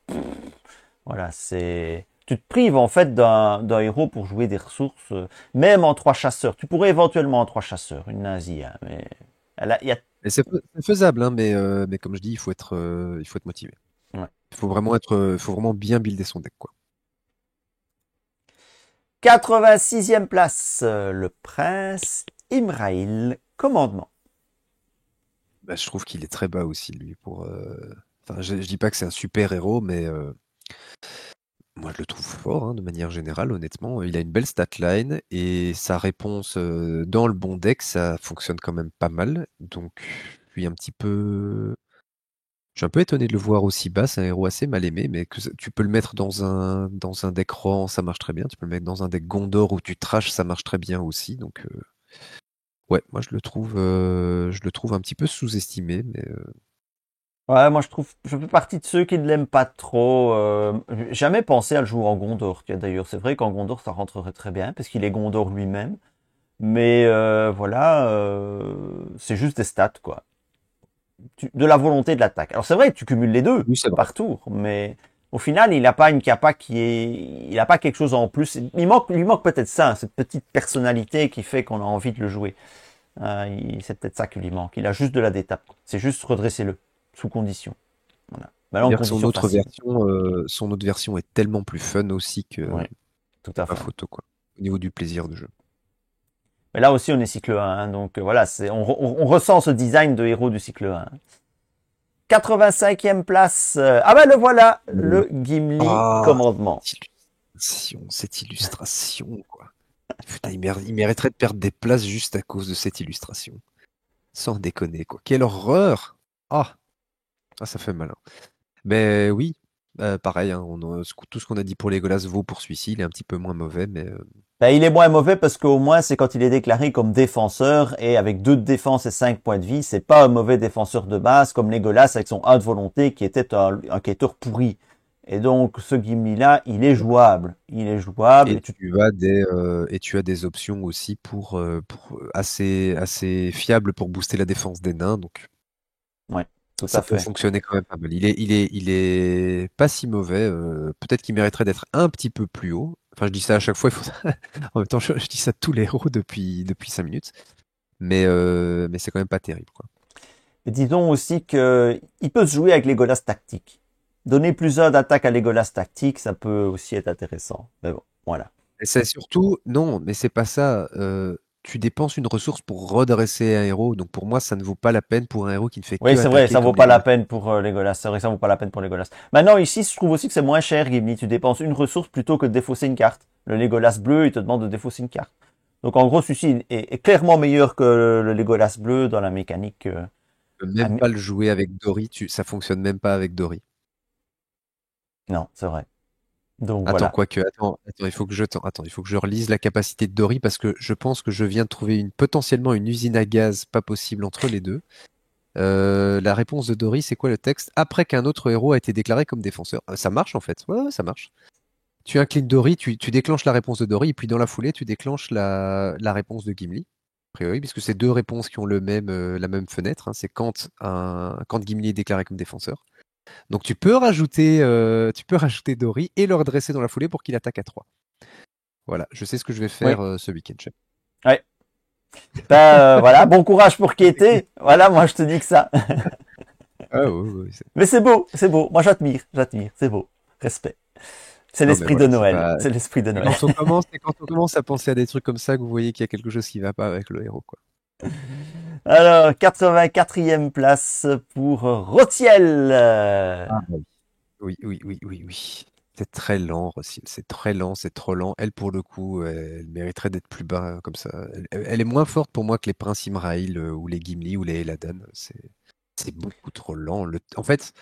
Voilà, c'est... Tu te prives en fait d'un héros pour jouer des ressources, même en 3 chasseurs. Tu pourrais éventuellement en 3 chasseurs, une nazie, hein, mais il y a... Et c'est faisable, hein, mais comme je dis, il faut être motivé. Ouais. Il faut vraiment bien builder son deck, quoi. 86e place, le prince Imraïl, commandement. Bah, je trouve qu'il est très bas aussi, lui. Enfin, je dis pas que c'est un super héros, mais moi je le trouve fort, hein, de manière générale, honnêtement. Il a une belle statline et sa réponse dans le bon deck, ça fonctionne quand même pas mal. Donc, je suis un peu étonné de le voir aussi bas. C'est un héros assez mal aimé, mais tu peux le mettre dans un deck Rohan, ça marche très bien. Tu peux le mettre dans un deck Gondor où tu trash, ça marche très bien aussi. Donc, ouais, moi je le trouve un petit peu sous-estimé, mais Ouais, moi je fais partie de ceux qui ne l'aiment pas trop. J'ai jamais pensé à le jouer en Gondor. D'ailleurs, c'est vrai qu'en Gondor ça rentrerait très bien parce qu'il est Gondor lui-même. Mais voilà, c'est juste des stats quoi. De la volonté de l'attaque. Alors c'est vrai que tu cumules les deux oui, c'est vrai. par tour, mais au final il n'a pas une capa il n'a pas quelque chose en plus. Lui manque peut-être ça, cette petite personnalité qui fait qu'on a envie de le jouer. C'est peut-être ça qui lui manque. Il a juste de la détape. C'est juste redresser-le sous condition. Voilà. Mais là en C'est-à-dire que son condition autre facile. version, son autre version est tellement plus fun aussi que Oui, tout à pas fait. photo, quoi. Au niveau du plaisir de jeu. Mais là aussi on est cycle 1, hein, donc voilà, on ressent ce design de héros du cycle 1. 85e place. Ah ben le voilà, Le- le Gimli Ah, commandement. cette illustration, quoi. Putain, il mériterait de perdre des places juste à cause de cette illustration. Sans déconner, quoi. Quelle horreur! Ah, ça fait mal, hein. Mais oui, pareil, hein, tout ce qu'on a dit pour Legolas vaut pour celui-ci. Il est un petit peu moins mauvais, mais Ben, il est moins mauvais parce qu'au moins c'est quand il est déclaré comme défenseur et avec 2 de défense et 5 points de vie, c'est pas un mauvais défenseur de base comme Legolas avec son 1 de volonté qui était un quêteur pourri. Et donc ce Gimli là, il est jouable. Il est jouable et et tu... tu as des options aussi pour assez fiables pour booster la défense des nains. Donc Ouais, tout ça à peut fait. fonctionner quand même pas mal. Il est pas si mauvais. Peut-être qu'il mériterait d'être un petit peu plus haut. Enfin, je dis ça à chaque fois. En même temps, je dis ça à tous les héros depuis 5 minutes. Mais c'est quand même pas terrible, quoi. Et disons aussi que il peut se jouer avec Legolas tactique. Donner plusieurs d'attaque à Legolas tactique, ça peut aussi être intéressant. Mais bon, voilà. Et c'est surtout, non, mais c'est pas ça. tu dépenses une ressource pour redresser un héros. Donc pour moi, ça ne vaut pas la peine pour un héros qui ne fait Oui, que c'est vrai, attaquer ça vaut comme pas la Legolas. peine pour Legolas. C'est vrai que ça vaut pas la peine pour Legolas. Maintenant, ici, je trouve aussi que c'est moins cher, Gimli. Tu dépenses une ressource plutôt que de défausser une carte. Le Legolas bleu, il te demande de défausser une carte. Donc, en gros, celui-ci est clairement meilleur que le Legolas bleu dans la mécanique. Tu peux même pas le jouer avec Dory. Ça fonctionne même pas avec Dory. Non, c'est vrai. Donc, Attends, voilà. quoique, attends, il faut que je relise la capacité de Dory parce que je pense que je viens de trouver potentiellement une usine à gaz pas possible entre les deux. La réponse de Dory, c'est quoi le texte? Après qu'un autre héros a été déclaré comme défenseur. Ça marche en fait. Ouais, ouais, ça marche. Tu inclines Dory, tu déclenches la réponse de Dory, et puis dans la foulée, tu déclenches la réponse de Gimli. A priori, puisque c'est deux réponses qui ont la même fenêtre, hein. C'est quand Gimli est déclaré comme défenseur. Donc tu peux rajouter Dory et le redresser dans la foulée pour qu'il attaque à 3. Voilà, je sais ce que je vais Oui. faire ce week-end, chef. Ouais. Voilà. Bon courage pour qui était. Voilà, moi, je te dis que ça. Ah oui, oui, Mais c'est beau, c'est beau. Moi, j'admire, j'admire. C'est beau. Respect. C'est non mais l'esprit de voilà, c'est Noël. pas. C'est l'esprit de C'est Noël. quand on commence à penser à des trucs comme ça que vous voyez qu'il y a quelque chose qui va pas avec le héros, quoi. Alors, 84e place pour Rotiel. Ah, bah oui, oui, oui, oui, oui, oui. C'est très lent, Rossy. C'est très lent, c'est trop lent. Elle, pour le coup, elle mériterait d'être plus bas comme ça. Elle est moins forte pour moi que les Princes Imraïl ou les Gimli ou les Eladan. C'est beaucoup trop lent. En fait,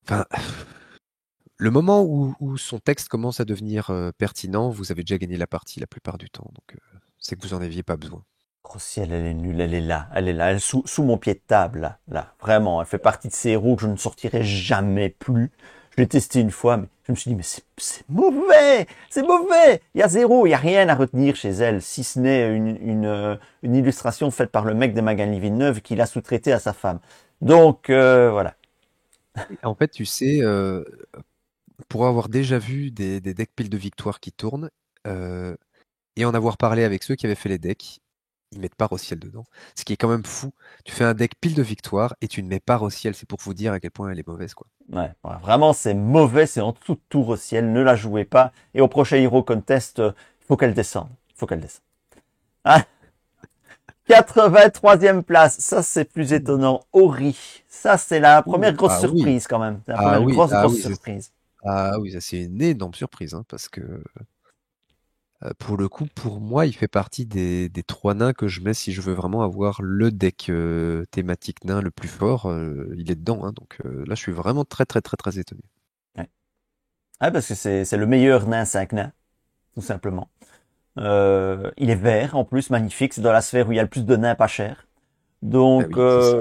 enfin, le moment où son texte commence à devenir pertinent, vous avez déjà gagné la partie la plupart du temps. Donc, c'est que vous en aviez pas besoin. Rotiel, elle est nulle, elle est là, elle est là, elle est sous mon pied de table, là, là. Vraiment, elle fait partie de ces héros que je ne sortirai jamais plus. Je l'ai testé une fois, mais je me suis dit, mais c'est mauvais, c'est mauvais. Il y a zéro, il y a rien à retenir chez elle, si ce n'est une illustration faite par le mec de Magali Villeneuve qui l'a sous-traité à sa femme. Donc, voilà. En fait, tu sais, pour avoir déjà vu des decks piles de victoire qui tournent, euh, et en avoir parlé avec ceux qui avaient fait les decks, ils mettent pas Rossiel dedans. Ce qui est quand même fou. Tu fais un deck pile de victoire et tu ne mets pas Rossiel. C'est pour vous dire à quel point elle est mauvaise, quoi. Ouais, ouais, vraiment, c'est mauvais, c'est en dessous de tout Rotiel, ne la jouez pas. Et au prochain Hero Contest, il faut qu'elle descende. Il faut qu'elle descende. Ah, 83e place, ça c'est plus étonnant. Ori, ça c'est la première Ouh, grosse ah oui, surprise quand même. C'est la ah première oui, ah grosse oui, surprise. ça c'est une énorme surprise, hein, parce que pour le coup, pour moi, il fait partie des trois nains que je mets si je veux vraiment avoir le deck thématique nain le plus fort. Il est dedans, hein, donc là, je suis vraiment très très très très étonné. Ouais. Ah, parce que c'est le meilleur nain 5 nains, tout simplement. Il est vert en plus, magnifique. C'est dans la sphère où il y a le plus de nains pas chers. Bah Donc, oui, c'est ça.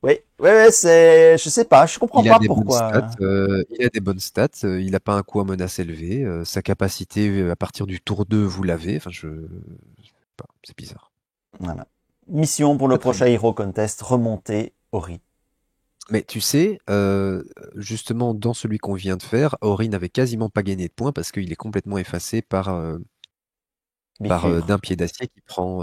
oui, ouais, c'est, je sais pas, je comprends Il a pas des bonnes stats, pourquoi. il a pas un coût à menace élevé, sa capacité à partir du tour 2, vous l'avez, enfin je sais pas, c'est bizarre. Voilà. Mission pour le Très très prochain bizarre. Hero Contest, remonter Ori. Mais tu sais, justement dans celui qu'on vient de faire, Ori n'avait quasiment pas gagné de points parce qu'il est complètement effacé par Bifure. d'un pied d'acier qui prend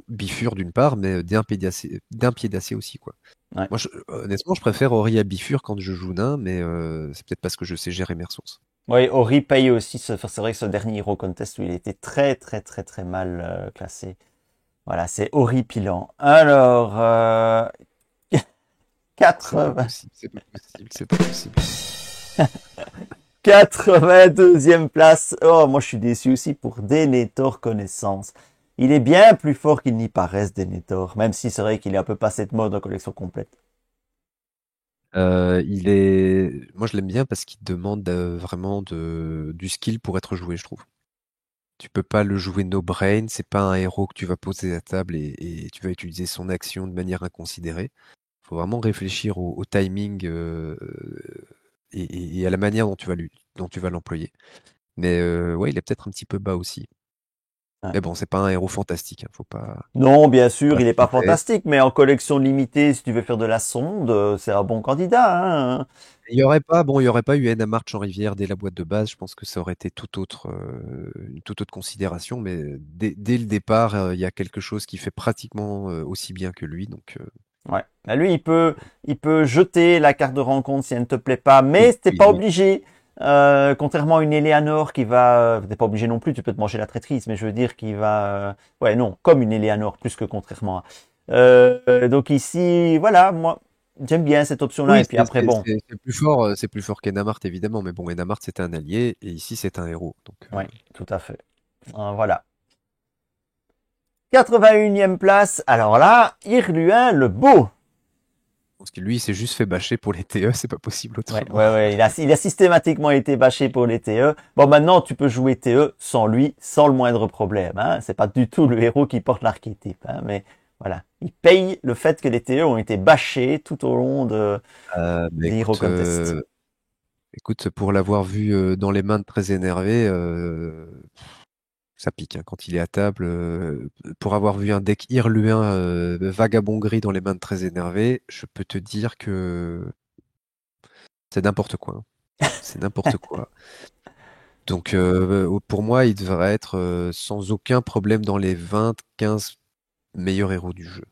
Bifur d'une part, mais d'un pied d'acier aussi, quoi. Ouais. Moi, honnêtement, je préfère Ori à Bifur quand je joue nain, mais c'est peut-être parce que je sais gérer mes ressources. Oui, Ori paye aussi. C'est vrai que ce dernier Hero Contest où il était très très très très mal classé. Voilà, c'est horripilant. Alors, C'est pas 80, possible, c'est pas possible, c'est pas possible. 82e place. Oh, moi je suis déçu aussi pour Denethor Connaissance. Il est bien plus fort qu'il n'y paraisse, Denethor, même si c'est vrai qu'il est un peu passé de mode en collection complète. Moi, je l'aime bien parce qu'il demande vraiment du skill pour être joué, je trouve. Tu peux pas le jouer no brain, c'est pas un héros que tu vas poser à table et tu vas utiliser son action de manière inconsidérée. Faut vraiment réfléchir au timing et à la manière dont tu vas l'employer. Mais ouais, il est peut-être un petit peu bas aussi. Ouais. Mais bon, c'est pas un héros fantastique, hein, Non, bien faut sûr, pas il se n'est pas leurrer. fantastique, mais en collection limitée, si tu veux faire de la sonde, c'est un bon candidat. Hein. Il y aurait pas eu Anna March en rivière dès la boîte de base. Je pense que ça aurait été une toute autre considération. Mais dès le départ, il y a quelque chose qui fait pratiquement aussi bien que lui. Donc, Ouais. Là, lui, il peut jeter la carte de rencontre si elle ne te plaît pas, oui, mais t'es oui, pas oui. obligé. Contrairement à une Eleanor qui va, t'es pas obligé non plus, tu peux te manger la traîtrise, mais je veux dire qu'il va, ouais non, comme une Eleanor plus que contrairement. Donc ici, voilà, moi j'aime bien cette option-là. Oui, Et puis après, bon, c'est plus fort qu'Enamart évidemment, mais bon, Enamart c'est un allié et ici c'est un héros. Donc, ouais, tout à fait. Voilà. 81e place. Alors là, Irluin le Beau. parce que lui, il s'est juste fait bâcher pour les TE, c'est pas possible Ouais, autrement. ouais, ouais. Il a systématiquement été bâché pour les TE. Bon, maintenant, tu peux jouer TE sans lui, sans le moindre problème. Hein. C'est pas du tout le héros qui porte l'archétype. Hein, mais voilà, il paye le fait que les TE ont été bâchés tout au long Mais des Hero Contest. écoute, pour l'avoir vu dans les mains de très énervé, ça pique hein, quand il est à table. Pour avoir vu un deck Irluin vagabond gris dans les mains de très énervé, je peux te dire que c'est n'importe quoi, hein. C'est n'importe quoi. Donc pour moi, il devrait être sans aucun problème dans les 20-15 meilleurs héros du jeu.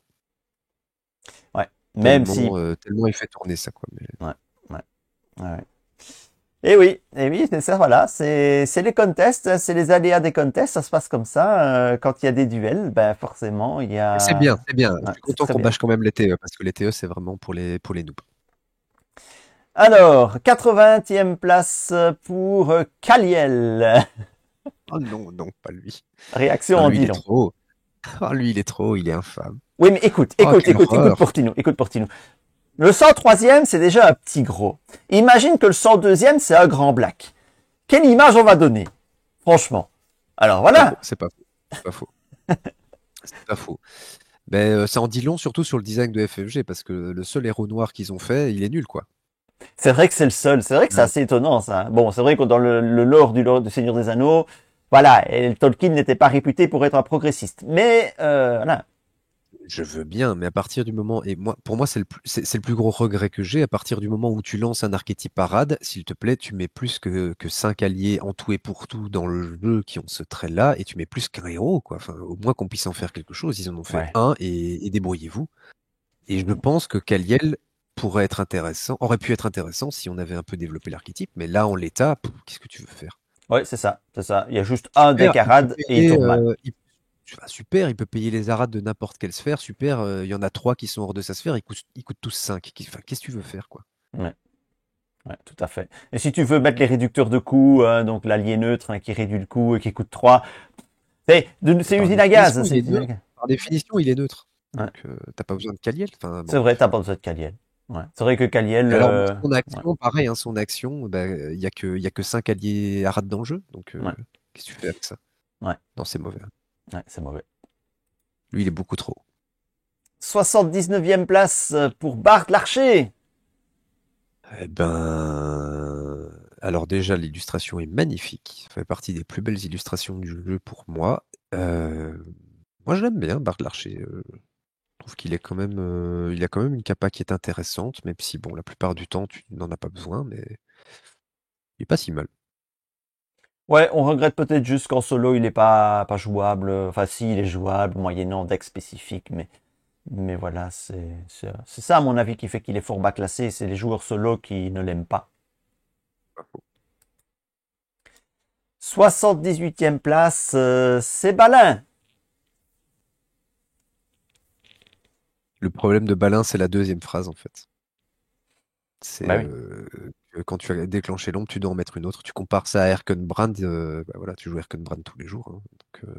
Ouais, même si. Tellement il fait tourner ça, quoi. Mais... Ouais, ouais, ouais. Et oui, c'est ça, voilà, c'est les contests, c'est les aléas des contests, ça se passe comme ça. Quand il y a des duels, ben forcément, il y C'est a. bien, c'est bien. Je Ouais, suis c'est content très qu'on bien. bâche quand même les TE, parce que les TE, c'est vraiment pour les noobs. Alors, 80e place pour Kaliel. Oh non, non, pas lui. Réaction Non, en lui, il dit est long. trop. Oh, lui, il est trop, il est infâme. Oui, mais écoute, Oh, écoute, quelle écoute, écoute horreur. Portino, écoute Portino. Le 103e, c'est déjà un petit gros. Imagine que le 102e, c'est un grand black. Quelle image on va donner? Franchement. Alors Pas faux, voilà. c'est pas faux. C'est pas faux. C'est pas faux. Mais ça en dit long surtout sur le design de FFG, parce que le seul héros noir qu'ils ont fait, il est nul, quoi. C'est vrai que c'est le seul. C'est vrai que c'est Ouais. assez étonnant, ça. Bon, c'est vrai que dans le lore du Seigneur des Anneaux, voilà, et Tolkien n'était pas réputé pour être un progressiste. Mais, voilà. Je veux bien, mais à partir du moment, et moi, pour moi, c'est le plus gros regret que j'ai, à partir du moment où tu lances un archétype parade, s'il te plaît, tu mets plus que 5 alliés en tout et pour tout dans le jeu qui ont ce trait-là, et tu mets plus qu'un héros, quoi. Enfin, au moins qu'on puisse en faire quelque chose. Ils en ont fait Ouais. un, et débrouillez-vous. Et je pense que Kaliel pourrait être intéressant, aurait pu être intéressant si on avait un peu développé l'archétype, mais là, en l'état, qu'est-ce que tu veux faire? Ouais, c'est ça. C'est ça. Il y a juste un Super, deck il peut Arad et il payer, tourne mal. super, il peut payer les arades de n'importe quelle sphère, super, il y en a trois qui sont hors de sa sphère, ils coûtent tous 5. Enfin, qu'est-ce que tu veux faire, quoi? Ouais. Ouais, tout à fait. Et si tu veux mettre les réducteurs de coût, donc l'allié neutre qui réduit le coût et qui coûte 3, Mais c'est usine à gaz. C'est usine à gaz. par définition, il est neutre. Ouais. Donc, t'as pas besoin de Kaliel. Enfin, C'est bon, vrai, bref. t'as pas besoin de Kaliel. Ouais. C'est vrai que Kaliel, Et alors, son ouais, action, pareil, hein, son action, bah, il y a que 5 alliés arades dans le jeu, donc ouais, qu'est-ce que tu fais avec ça? ouais, Non, c'est mauvais. ouais, c'est mauvais. Lui, il est beaucoup trop. 79e place pour Bart l'Archer. Eh ben, alors déjà, l'illustration est magnifique. Ça fait partie des plus belles illustrations du jeu pour moi. Moi, je l'aime bien, Bart l'Archer. Je trouve qu'il est quand même, il a quand même une capa qui est intéressante, même si, bon, la plupart du temps, tu n'en as pas besoin, mais il est pas si mal. Ouais, on regrette peut-être juste qu'en solo, il est pas jouable. Enfin, si, il est jouable, moyennant deck spécifique, mais voilà, c'est ça, à mon avis, qui fait qu'il est fort bas classé. C'est les joueurs solo qui ne l'aiment pas. 78e place, c'est Balin. Le problème de Balin, c'est la deuxième phrase, en fait. C'est Bah oui. que quand tu as déclenché l'ombre, tu dois en mettre une autre. Tu compares ça à Erkenbrand, bah voilà, tu joues Erkenbrand tous les jours, hein. Donc,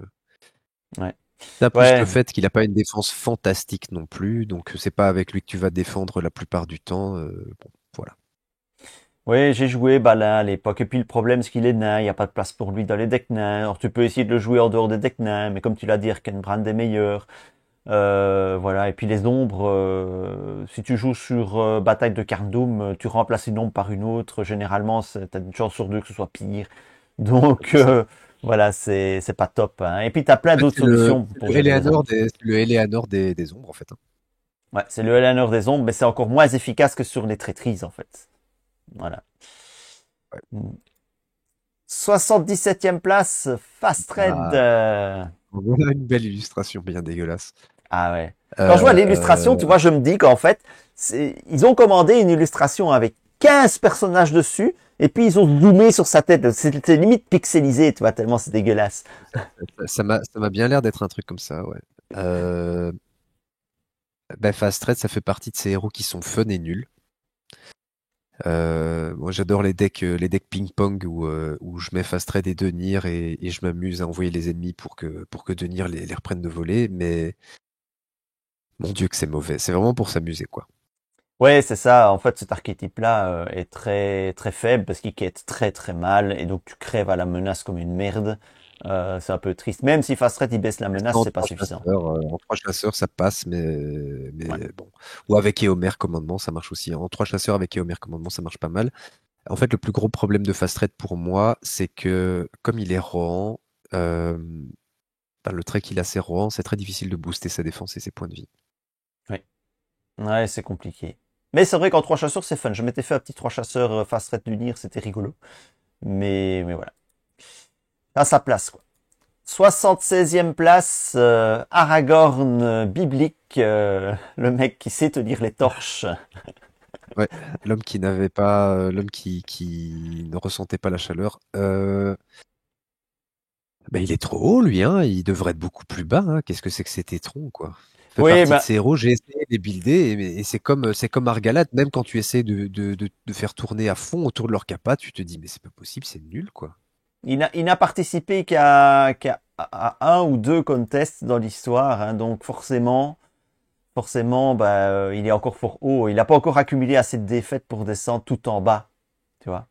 Ouais. ça, plus le Ouais. fait qu'il n'a pas une défense fantastique non plus, donc c'est pas avec lui que tu vas défendre la plupart du temps. Bon, voilà. Ouais, j'ai joué Balin à l'époque. Et puis le problème, c'est qu'il est nain. Il n'y a pas de place pour lui dans les decks nains. Alors tu peux essayer de le jouer en dehors des decks nains, mais comme tu l'as dit, Erkenbrand est meilleur. Voilà. Et puis les ombres, si tu joues sur Bataille de Carndoom, tu remplaces une ombre par une autre. Généralement, t'as une chance sur deux que ce soit pire. Donc C'est ça. voilà, c'est pas top. Hein. Et puis t'as plein En fait, d'autres solutions c'est pour le gérer les Eleanor ombres. des ombres, en fait, hein. Ouais, c'est le Eleanor des ombres, mais c'est encore moins efficace que sur les traîtrises en fait. Voilà. Ouais. 77e place, Fast Red. Ah, voilà une belle illustration bien dégueulasse. Ah ouais. Quand je vois l'illustration, tu Euh, vois, je me dis qu'en fait, ils ont commandé une illustration avec 15 personnages dessus, Et puis ils ont zoomé sur sa tête. C'est limite pixelisé, tu vois, tellement c'est dégueulasse. Ça m'a bien l'air d'être un truc comme ça, ouais. Fast Red, ça fait partie de ces héros qui sont fun et nuls. Moi, j'adore les decks ping-pong où je mets Fast Red et Denir et je m'amuse à envoyer les ennemis pour que Denir les reprenne de volée. Mais mon Dieu que c'est mauvais. C'est vraiment pour s'amuser, quoi. Ouais, c'est ça. En fait, cet archétype-là est très très faible parce qu'il quête très très mal et donc tu crèves à la menace comme une merde. C'est un peu triste. Même si Fast Red il baisse la menace, En c'est pas trois suffisant. chasseurs, ça passe, Ouais. mais bon. Ou avec Éomer commandement, ça marche aussi. En trois chasseurs avec Éomer commandement, ça marche pas mal. En fait, le plus gros problème de Fast Red pour moi, c'est que comme il est Rohan, euh, le trait qu'il a, c'est Rohan, c'est très difficile de booster sa défense et ses points de vie. Ouais. Ouais, c'est compliqué. Mais c'est vrai qu'en trois chasseurs, c'est fun. Je m'étais fait un petit trois chasseurs Fast Red d'unir, c'était rigolo. Mais voilà. À sa place, quoi. 76e place, Aragorn biblique, le mec qui sait tenir les torches. Ouais, l'homme qui ne ressentait pas la chaleur. Il est trop haut, lui, hein. Il devrait être beaucoup plus bas, hein. Qu'est-ce que c'est que cet étron, quoi? Il fait Oui, partie de ben, ces héros, j'ai essayé de les builder, et c'est comme Argalat, même quand tu essaies de faire tourner à fond autour de leur capa, tu te dis, mais c'est pas possible, c'est nul, quoi. il n'a participé qu'à à un ou deux contests dans l'histoire, hein, donc forcément, bah, il est encore fort haut. Il n'a pas encore accumulé assez de défaites pour descendre tout en bas, tu vois.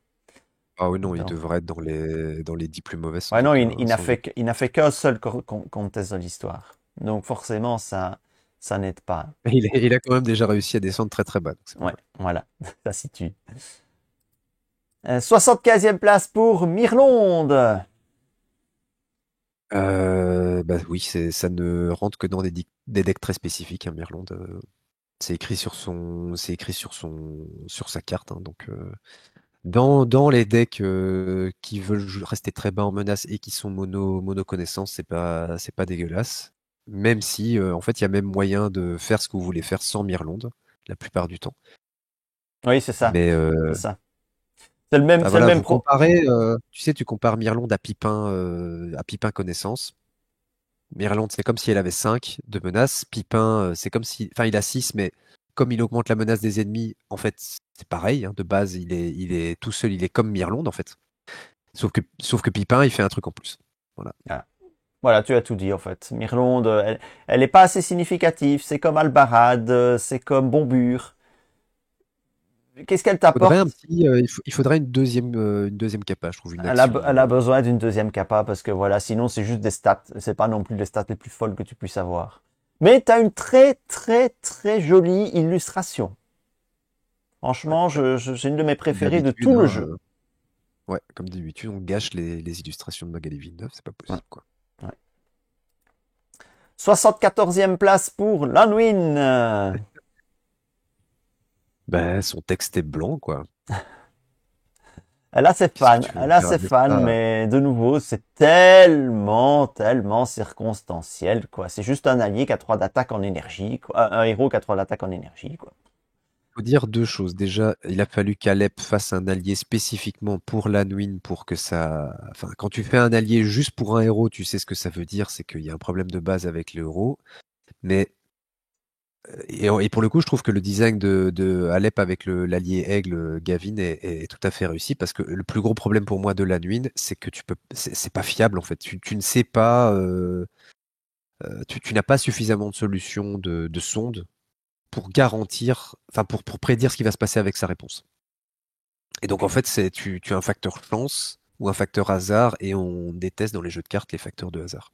Ah oui, non, il Donc, devrait être dans les 10 plus mauvais sans ouais, non, doute, hein, sans doute. il n'a fait qu'un seul contest dans l'histoire. Donc forcément, ça n'aide pas. Il a quand même déjà réussi à descendre très très bas, donc c'est pas Ouais, mal. voilà, ça situe. 75e place pour Mirlonde. Oui, ça ne rentre que dans des decks très spécifiques, hein, Mirlande. Sur sa carte, hein, donc dans les decks qui veulent rester très bas en menace et qui sont mono connaissance, c'est pas dégueulasse. Même si en fait il y a même moyen de faire ce que vous voulez faire sans Mirlande la plupart du temps. Oui, c'est ça, Mais c'est ça. C'est le voilà, même vous pro. comparez, tu compares Mirlande à Pipin connaissance. Mirlande, c'est comme si elle avait 5 de menace. Pipin, c'est comme si. Enfin, il a 6, mais comme il augmente la menace des ennemis, en fait, c'est pareil, hein. De base, il est tout seul, il est comme Mirlande, en fait. Sauf que Pipin, il fait un truc en plus. Voilà. Ah. Voilà, tu as tout dit en fait. Mirlonde, elle est pas assez significative. C'est comme Albarad, c'est comme Bombure. Qu'est-ce qu'elle t'apporte? Il faudrait une deuxième capa, je trouve, une Elle action. a besoin d'une deuxième capa parce que voilà, sinon c'est juste des stats. C'est pas non plus les stats les plus folles que tu puisses avoir. Mais tu as une très très très jolie illustration. Franchement, Ouais, j'ai une de mes comme préférées de d'habitude, tout le hein, jeu. ouais, comme d'habitude, on gâche les illustrations de Magali Villeneuve, c'est pas Ouais, possible, quoi. ouais. 74e place pour Lanwin. Son texte est blanc, quoi. Qu'est-ce que tu veux Elle en a faire ses avec fans, ça? mais de nouveau, c'est tellement, tellement circonstanciel, quoi. C'est juste un allié qui a 3 d'attaque en énergie, quoi. Un héros qui a 3 d'attaque en énergie, quoi. Faut dire deux choses. Déjà, il a fallu qu'Alep fasse un allié spécifiquement pour l'Anduin pour que ça. Enfin, quand tu fais un allié juste pour un héros, tu sais ce que ça veut dire, c'est qu'il y a un problème de base avec le héros. Mais et pour le coup, je trouve que le design de Alep avec l'allié Aigle Gavin est tout à fait réussi parce que le plus gros problème pour moi de l'Anduin, c'est que c'est pas fiable en fait. Tu ne sais pas, tu n'as pas suffisamment de solutions de sonde pour garantir, enfin pour prédire ce qui va se passer avec sa réponse. Et donc en fait, tu as un facteur chance ou un facteur hasard, et on déteste dans les jeux de cartes les facteurs de hasard.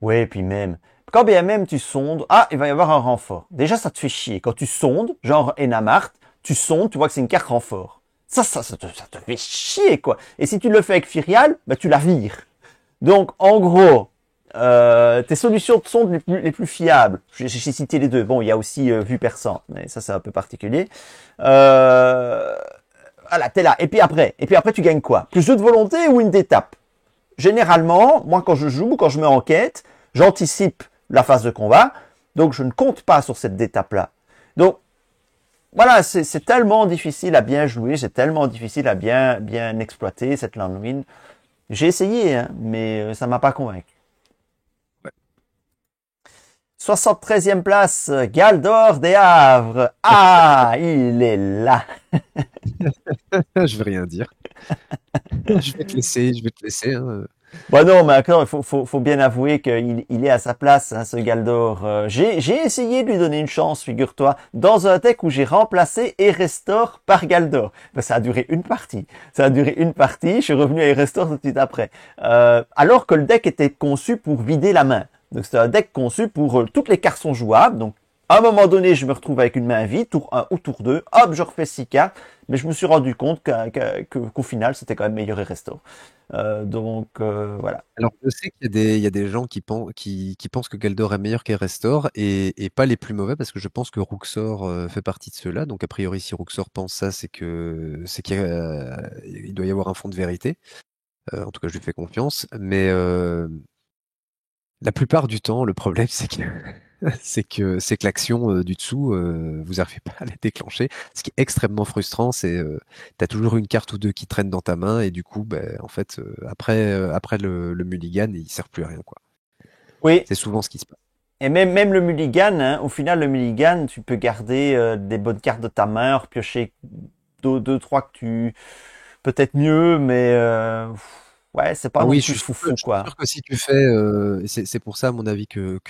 Ouais, et puis même, quand bien même tu sondes, ah, il va y avoir un renfort. Déjà, ça te fait chier. Quand tu sondes, genre Enamart, tu sondes, tu vois que c'est une carte renfort. Ça te fait chier, quoi. Et si tu le fais avec Firial, bah, tu la vires. Donc, en gros, tes solutions de sonde les plus fiables, j'ai cité les deux. Bon, il y a aussi vue perçante, mais ça c'est un peu particulier. Euh, voilà, t'es là. Et puis après, tu gagnes quoi? Plus de volonté ou une d'étape? Généralement, moi quand je joue, quand je me enquête, j'anticipe la phase de combat, donc je ne compte pas sur cette étape-là. Donc, voilà, c'est tellement difficile à bien jouer, c'est tellement difficile à bien exploiter cette Lanwin. J'ai essayé, hein, mais ça m'a pas convaincu. 73e place, Galdor des Havres. Ah, il est là. Je vais rien dire. Je vais te laisser, hein. Bon non, mais encore, il faut bien avouer qu'il est à sa place, hein, ce Galdor. J'ai essayé de lui donner une chance, figure-toi, dans un deck où j'ai remplacé Erestor par Galdor. Ben, ça a duré une partie. Je suis revenu à Erestor tout de suite après. Alors que le deck était conçu pour vider la main. Donc c'est un deck conçu pour toutes les cartes sont jouables. Donc à un moment donné, je me retrouve avec une main vide, tour 1 ou tour 2. Hop, je refais 6 cartes. Mais je me suis rendu compte qu'au final, c'était quand même meilleur Erestor. Voilà. Alors, je sais qu'il y a des gens qui pensent que Galdor est meilleur qu'Erestor et pas les plus mauvais parce que je pense que Rouxor fait partie de ceux-là. Donc, a priori, si Rouxor pense ça, c'est qu'il doit y avoir un fond de vérité. En tout cas, je lui fais confiance. Mais la plupart du temps, le problème, c'est que l'action du dessous, vous n'arrivez pas à la déclencher. Ce qui est extrêmement frustrant, c'est tu as toujours une carte ou deux qui traînent dans ta main et du coup, ben, en fait, après le mulligan, il sert plus à rien, quoi. Oui, C'est souvent ce qui se passe. et même le mulligan, hein, au final, le mulligan, tu peux garder des bonnes cartes de ta main, repiocher deux, trois que tu peut-être mieux, mais ouais, c'est pas Ah non oui, plus je foufou, suis quoi. sûr que si tu fais, c'est pour ça, à mon avis, que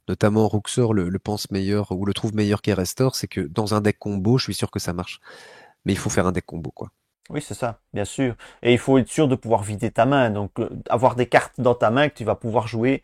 notamment Rouxor le pense meilleur ou le trouve meilleur qu'Erestor, c'est que dans un deck combo, je suis sûr que ça marche. Mais il faut faire un deck combo, quoi. Oui, c'est ça, bien sûr. Et il faut être sûr de pouvoir vider ta main, donc avoir des cartes dans ta main que tu vas pouvoir jouer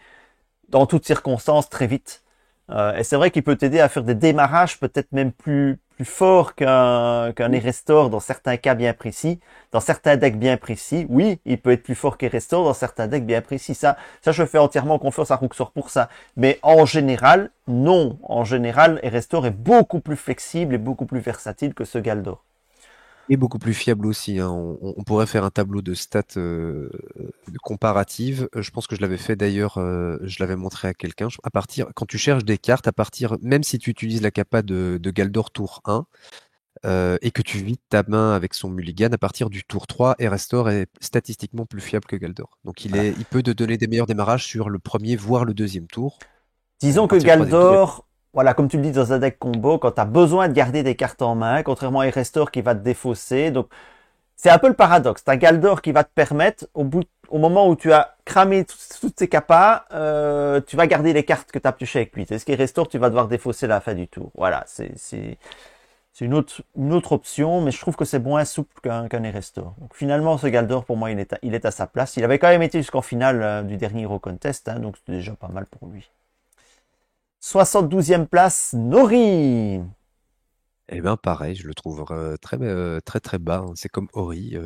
dans toutes circonstances très vite. Et c'est vrai qu'il peut t'aider à faire des démarrages peut-être même plus forts qu'un Erestor dans certains cas bien précis, dans certains decks bien précis. Oui, il peut être plus fort qu'Erestor dans certains decks bien précis. Ça, je fais entièrement confiance à Rouxor pour ça. Mais en général, non. En général, Erestor est beaucoup plus flexible et beaucoup plus versatile que ce Galdor. Et beaucoup plus fiable aussi, hein. On pourrait faire un tableau de stats comparatives. Je pense que je l'avais fait d'ailleurs, je l'avais montré à quelqu'un. À partir, quand tu cherches des cartes, à partir, même si tu utilises la capa de Galdor tour 1 et que tu vides ta main avec son mulligan, à partir du tour 3, Erestor est statistiquement plus fiable que Galdor. Donc Voilà. il peut te donner des meilleurs démarrages sur le premier, voire le deuxième tour. À Disons que partir du troisième tour, Galdor, voilà, comme tu le dis dans un deck combo, quand tu as besoin de garder des cartes en main, contrairement à Erestor qui va te défausser. Donc, c'est un peu le paradoxe. Tu as Galdor qui va te permettre, au moment où tu as cramé toutes ces capas, tu vas garder les cartes que tu as piochées avec lui. C'est ce qu'Erestor, tu vas devoir défausser à la fin du tour. Voilà, c'est une autre option, mais je trouve que c'est moins souple qu'un Erestor. Donc finalement, ce Galdor, pour moi, il est à sa place. Il avait quand même été jusqu'en finale du dernier Hero Contest, hein, donc c'était déjà pas mal pour lui. 72e place, Nori. eh ben pareil, je le trouve très très bas, hein. C'est comme Ori.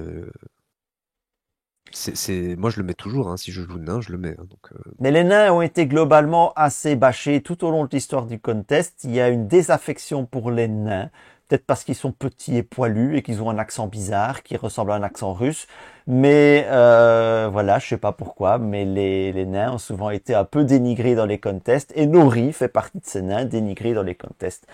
Moi je le mets toujours, hein. Si je joue nain, je le mets, hein. Donc, Mais les nains ont été globalement assez bâchés tout au long de l'histoire du contest. Il y a une désaffection pour les nains. Peut-être parce qu'ils sont petits et poilus et qu'ils ont un accent bizarre qui ressemble à un accent russe. Mais voilà, je sais pas pourquoi, mais les nains ont souvent été un peu dénigrés dans les contests. Et Nori fait partie de ces nains dénigrés dans les contests.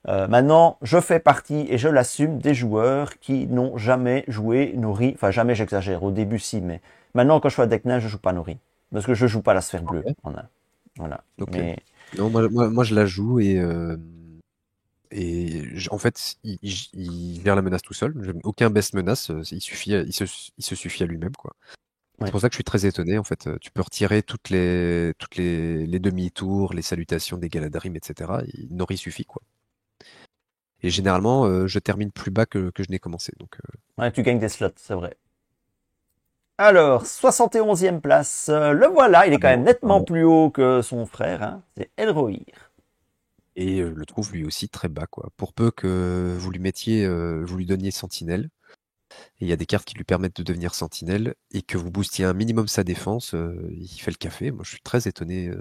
Maintenant, je fais partie et je l'assume des joueurs qui n'ont jamais joué Nori. Enfin, jamais, j'exagère. Au début, si, mais maintenant, quand je fais un deck nain, je joue pas Nori. Parce que je joue pas la sphère bleue ok. en nain. Voilà. Ok. Mais Non, moi, je la joue et en fait, il gère la menace tout seul. Aucun best menace, il se suffit à lui-même, quoi. C'est ouais. pour ça que je suis très étonné. En fait, tu peux retirer les demi-tours, les salutations des Galadrim, etc. Nori suffit, quoi. Et généralement, je termine plus bas que je n'ai commencé. Donc, Ouais, tu gagnes des slots, c'est vrai. Alors, 71e place. Le voilà, il est quand même nettement pardon. plus haut que son frère. Hein. C'est Elrohir. Et je le trouve lui aussi très bas, quoi. Pour peu que vous lui donniez Sentinelle, et il y a des cartes qui lui permettent de devenir Sentinelle, et que vous boostiez un minimum sa défense, il fait le café. Moi, je suis très étonné.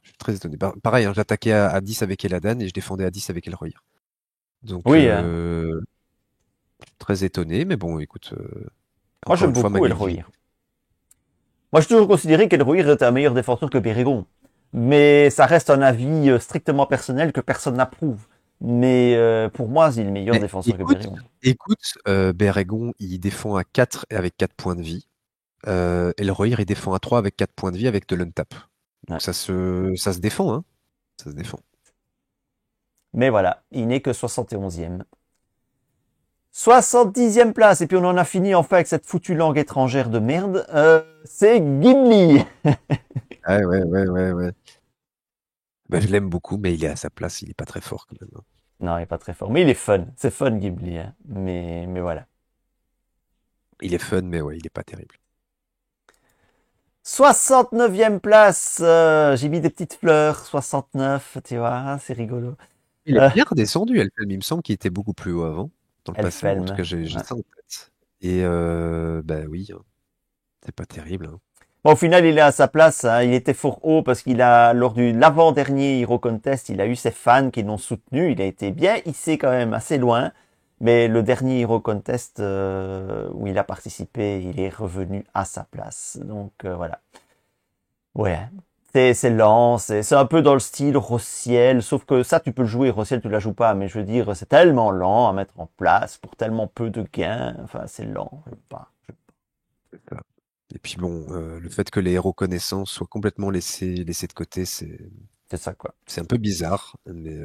Je suis très étonné. Pareil, hein, j'attaquais à 10 avec Eladan et je défendais à 10 avec Elrohir. Donc, Oui, hein. très étonné, mais bon, écoute, Moi, encore j'aime une fois, ma beaucoup game vie. Elrohir. Moi, j'ai toujours considéré qu'Elrohir était un meilleur défenseur que Bérégon. Mais ça reste un avis strictement personnel que personne n'approuve. Mais pour moi, c'est le meilleur Mais défenseur que écoute, Bérégon. écoute, Bérégon, il défend à 4 avec 4 points de vie. Elrohir, il défend à 3 avec 4 points de vie avec de l'untap. Ouais. Donc ça se défend, hein. Ça se défend. Mais voilà, il n'est que 71e. 70e place, et puis on en a fini enfin avec cette foutue langue étrangère de merde, c'est Gimli. Ouais, ouais, ouais, ouais, ouais. Bah, je l'aime beaucoup, mais il est à sa place, il est pas très fort quand même, hein. Non, il est pas très fort, mais il est fun. C'est fun Ghibli, hein. Mais voilà. Il est fun, mais ouais, il est pas terrible. 69e place, j'ai mis des petites fleurs, 69, tu vois, c'est rigolo. Il Euh, est bien redescendu, Elfhelm. Il me semble qu'il était beaucoup plus haut avant, dans le passé. En tout Elfhelm. cas, j'ai Ouais. ça en tête. Et bah oui, hein, c'est pas terrible, hein. Bon, au final, il est à sa place, hein. Il était fort haut parce qu'il a, lors du l'avant-dernier Hero Contest, il a eu ses fans qui l'ont soutenu. Il a été bien hissé quand même assez loin. Mais le dernier Hero Contest où il a participé, il est revenu à sa place. Donc voilà. Ouais. C'est lent, c'est un peu dans le style Rossiel, sauf que ça tu peux le jouer, Rossiel tu la joues pas, mais je veux dire c'est tellement lent à mettre en place pour tellement peu de gains, enfin c'est lent, je sais pas. C'est ça. Et puis bon, le fait que les héros connaissances soient complètement laissés de côté, C'est ça quoi. c'est un peu bizarre, mais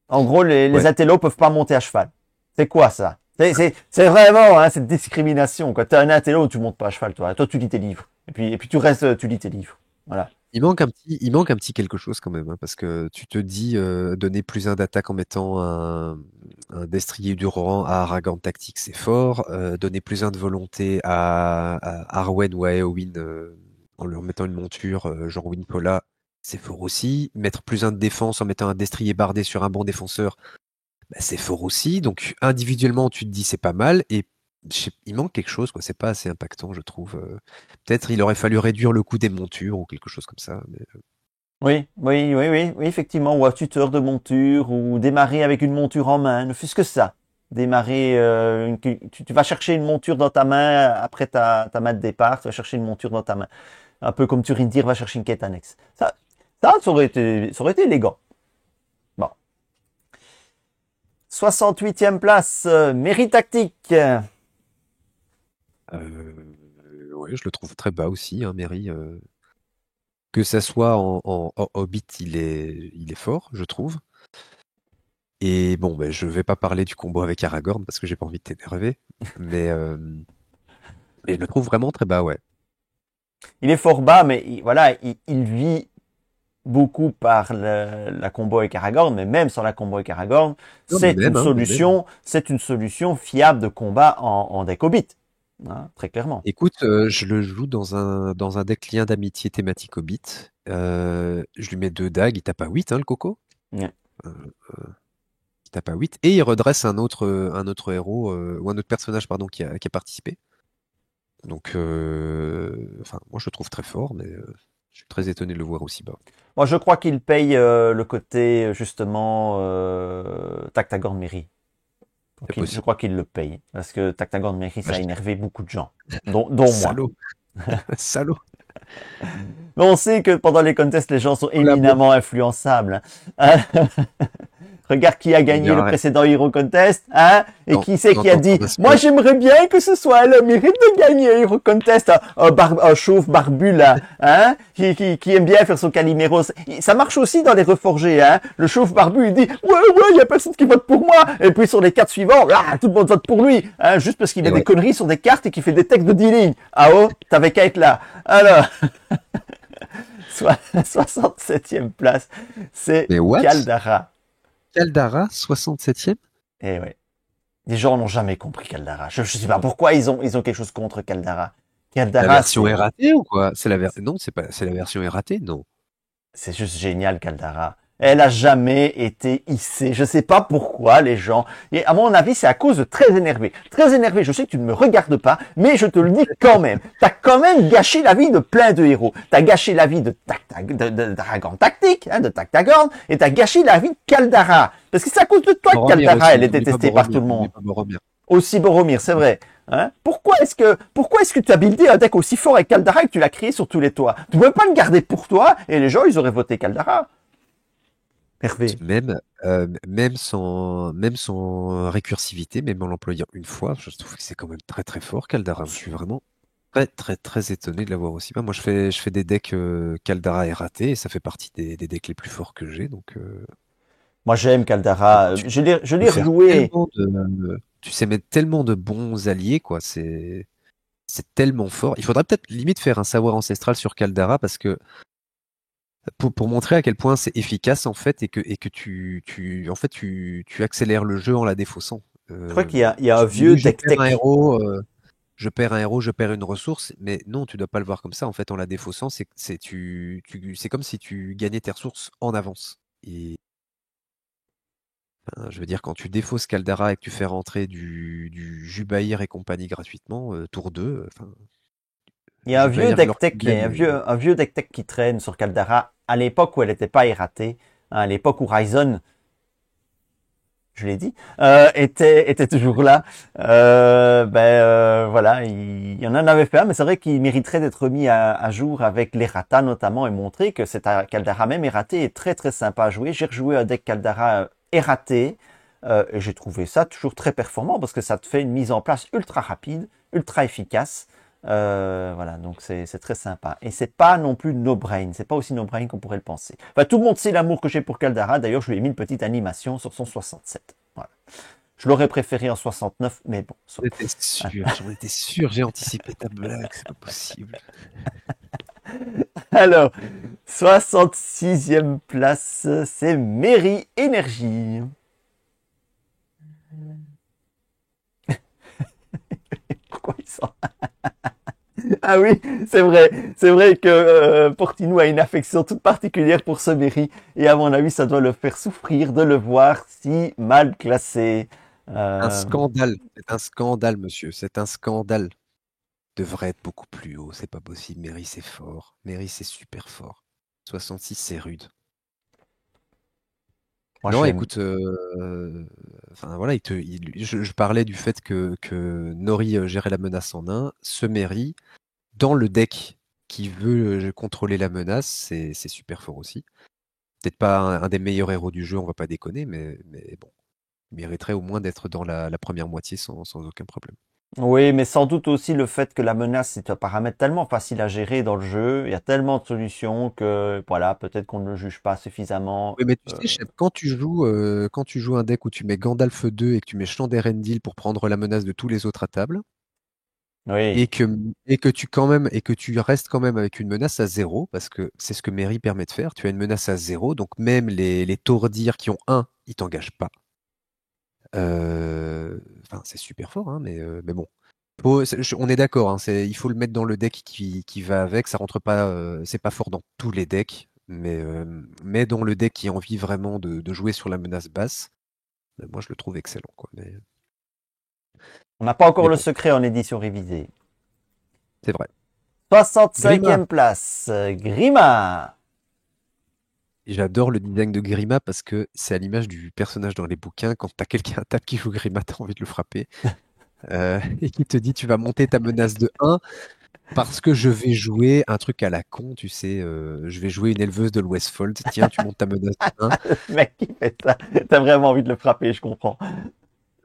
En gros, les ouais. intellos peuvent pas monter à cheval. C'est quoi ça? C'est vraiment hein, cette discrimination. Quand t'es un intello, tu montes pas à cheval, toi. Toi, tu lis tes livres. Et puis tu restes, tu lis tes livres. Voilà. Il manque un petit quelque chose quand même, hein, parce que tu te dis donner plus un d'attaque en mettant un destrier du Rohan à Aragorn tactique, c'est fort. Donner plus un de volonté à Arwen ou à Éowyn en leur mettant une monture genre Winpola, c'est fort aussi. Mettre plus un de défense en mettant un destrier bardé sur un bon défenseur, bah, c'est fort aussi. Donc individuellement, tu te dis c'est pas mal et il manque quelque chose, quoi. C'est pas assez impactant, je trouve. Peut-être il aurait fallu réduire le coût des montures ou quelque chose comme ça. Mais Oui, effectivement. Ou un tuteur de monture, ou démarrer avec une monture en main, ne fût-ce que ça. Démarrer, tu vas chercher une monture dans ta main après ta main de départ, tu vas chercher une monture dans ta main. Un peu comme Turindir va chercher une quête annexe. Ça aurait été élégant. Bon. 68e place, mérite tactique. ouais, je le trouve très bas aussi, hein, Merry. Que ça soit en Hobbit, il est fort, je trouve. Et bon, ben, je vais pas parler du combo avec Aragorn parce que j'ai pas envie de t'énerver. Mais je le trouve vraiment très bas, ouais. Il est fort bas, mais voilà, il vit beaucoup par la combo avec Aragorn, mais même sans la combo avec Aragorn, Non, mais même, hein, mais même. c'est une solution fiable de combat en deck Hobbit, hein, très clairement. Écoute, je le joue dans un deck lien d'amitié thématique Hobbit. Je lui mets 2 dagues, il tape à 8, hein, le coco. Ouais. Euh, il tape à 8. Et il redresse un autre héros, ou un autre personnage, pardon, qui a participé. Donc, enfin, moi je le trouve très fort, mais je suis très étonné de le voir aussi bas. Moi, je crois qu'il paye le côté justement Tactagorn Merry. C'est Je possible. crois qu'il le paye parce que Tactagorn Merry, Bah, ça a énervé beaucoup de gens, dont moi. salaud, salaud. Mais on sait que pendant les contests, les gens sont Collabo. éminemment influençables, hein. Regarde qui a On gagné le dirait. précédent Hero Contest, hein? Et Quand, qui c'est quand qui a t'entends dit, un moi spoil, j'aimerais bien que ce soit elle le mérite de gagner Hero Contest, un chauve barbu là, hein? Qui aime bien faire son Calimero. Ça marche aussi dans les reforgés, hein? Le chauve barbu, il dit, ouais, y a personne qui vote pour moi. Et puis sur les cartes suivantes, là, tout le monde vote pour lui, hein? Juste parce qu'il met et des ouais. conneries sur des cartes et qu'il fait des textes de 10 lignes. Ah oh, t'avais qu'à être là. Alors, 67e place, c'est Mais what? Caldara. Caldara, 67e? Eh ouais. Les gens n'ont jamais compris Caldara. Je sais pas pourquoi ils ont quelque chose contre Caldara. La Caldara, version est ratée ou quoi? Non, c'est la version est ratée, non. c'est juste génial, Caldara. Elle a jamais été hissée. Je sais pas pourquoi les gens. Et à mon avis, c'est à cause de très énervé. Très énervé. Je sais que tu ne me regardes pas, mais je te le dis quand même. T'as quand même gâché la vie de plein de héros. T'as gâché la vie de Dragon Tactique, hein, de Tactagorn, et t'as gâché la vie de Caldara. Parce que c'est à cause de toi que Boromir Caldara, aussi, elle est n'oublie pas détestée par tout Boromir, le n'oublie monde. pas Boromir. Aussi Boromir, c'est vrai. Hein, pourquoi est-ce que tu as buildé un deck aussi fort avec Caldara et que tu l'as créé sur tous les toits? Tu pouvais pas le garder pour toi et les gens, ils auraient voté Caldara. Hervé. Même sans récursivité, même en l'employant une fois, je trouve que c'est quand même très très fort, Caldara. Je suis vraiment très très très étonné de l'avoir aussi bas. Moi, je fais des decks Caldara et raté, et ça fait partie des decks les plus forts que j'ai. Donc, Moi, j'aime Caldara. tu Je peux l'ai faire rejoué. tellement tu sais mettre tellement de bons alliés, quoi. C'est tellement fort. Il faudrait peut-être limite faire un savoir ancestral sur Caldara parce que pour montrer à quel point c'est efficace en fait et que en fait tu accélères le jeu en la défaussant. Je crois Euh, il y a un tu te dis vieux oui, je deck perds un tech. héros, je perds une ressource, mais non, tu dois pas le voir comme ça en fait en la défaussant, c'est comme si tu gagnais tes ressources en avance. Et je veux dire quand tu défausses Caldara et que tu fais rentrer du Jubaïr et compagnie gratuitement, tour 2, enfin Il y a un vieux Jubaïr deck Lord tech, il y a Kingdom, un vieux deck tech qui traîne sur Caldara à l'époque où elle n'était pas erratée, hein, à l'époque où Ryzen, je l'ai dit, était toujours là. Voilà, il y en avait fait un, mais c'est vrai qu'il mériterait d'être mis à jour avec l'errata notamment et montrer que cet Caldara même erraté est très très sympa à jouer. J'ai rejoué un deck Caldara erraté et j'ai trouvé ça toujours très performant parce que ça te fait une mise en place ultra rapide, ultra efficace. Voilà, donc c'est très sympa. Et c'est pas non plus no-brain, c'est pas aussi no-brain qu'on pourrait le penser. Enfin, tout le monde sait l'amour que j'ai pour Caldara, d'ailleurs je lui ai mis une petite animation sur son 67. Voilà. Je l'aurais préféré en 69, mais bon. j'en étais sûr, j'ai anticipé ta blague, c'est pas possible. Alors, 66e place, c'est Mairie Énergie. Pourquoi ils sont... Ah oui, c'est vrai que Portinou a une affection toute particulière pour ce Mairie, et à mon avis, ça doit le faire souffrir de le voir si mal classé. Un Euh, scandale, c'est un scandale, monsieur, c'est un scandale. Devrait être beaucoup plus haut, c'est pas possible. Mairie, c'est fort. Mairie, c'est super fort. 66, c'est rude. Moi, Non, j'aime. écoute, enfin voilà, je parlais du fait que Nori gérait la menace en un. Ce Mairie, dans le deck qui veut contrôler la menace, c'est super fort aussi. Peut-être pas un des meilleurs héros du jeu, on va pas déconner, mais bon, il mériterait au moins d'être dans la première moitié sans aucun problème. Oui, mais sans doute aussi le fait que la menace c'est un paramètre tellement facile à gérer dans le jeu, il y a tellement de solutions que voilà, peut-être qu'on ne le juge pas suffisamment. Oui, mais tu sais, Chef, quand tu joues un deck où tu mets Gandalf 2 et que tu mets Chandérendil pour prendre la menace de tous les autres à table, Oui. et que, et que tu restes quand même avec une menace à zéro, parce que c'est ce que Mary permet de faire, tu as une menace à zéro, donc même les Tordir qui ont un, ils t'engagent pas. Enfin, c'est super fort, hein, mais bon. On est d'accord, hein, il faut le mettre dans le deck qui va avec. Ça rentre pas, c'est pas fort dans tous les decks, mais dans le deck qui a envie vraiment de jouer sur la menace basse, moi je le trouve excellent, quoi. On n'a pas encore Mais le bon, secret en édition révisée. c'est vrai. Grima, 65e place, Grima. j'adore le design de Grima parce que c'est à l'image du personnage dans les bouquins. Quand t'as quelqu'un à table qui joue Grima, t'as envie de le frapper. Et qui te dit tu vas monter ta menace de 1 parce que je vais jouer un truc à la con, tu sais, je vais jouer une éleveuse de l'Westfold. Tiens, tu montes ta menace de 1. Le mec qui fait ça, t'as vraiment envie de le frapper, je comprends.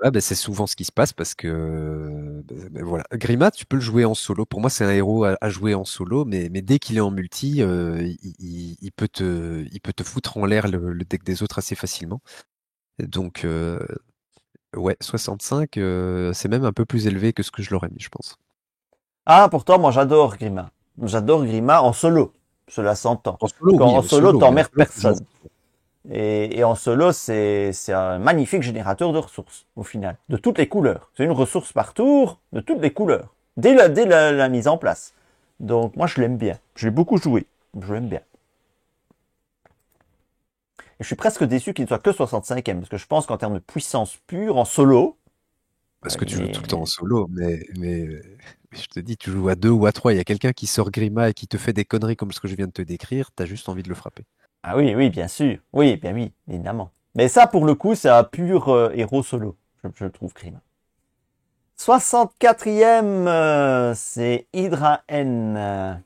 Ah, ben, c'est souvent ce qui se passe parce que voilà. Grima, tu peux le jouer en solo. Pour moi, c'est un héros à jouer en solo, mais dès qu'il est en multi, il peut te foutre en l'air le deck des autres assez facilement. Donc, ouais, 65, c'est même un peu plus élevé que ce que je l'aurais mis, je pense. Ah, pourtant, moi j'adore Grima. J'adore Grima en solo. Cela s'entend. En solo, Quand oui, en en solo, solo, mais en t'emmerdes solo, faut jouer en personne. Et en solo, c'est un magnifique générateur de ressources, au final. De toutes les couleurs. C'est une ressource par tour, de toutes les couleurs. Dès la mise en place. Donc, moi, je l'aime bien. Je l'ai beaucoup joué. Je l'aime bien. Et je suis presque déçu qu'il ne soit que 65e, parce que je pense qu'en termes de puissance pure, en solo, parce que tu joues tout le temps en mais... solo, mais je te dis, tu joues à 2 ou à 3, il y a quelqu'un qui sort Grima et qui te fait des conneries comme ce que je viens de te décrire, t'as juste envie de le frapper. Ah oui, oui, bien sûr. Oui, bien oui, évidemment. Mais ça, pour le coup, c'est un pur héros solo, je trouve, Crime. 64e, c'est Hydra N.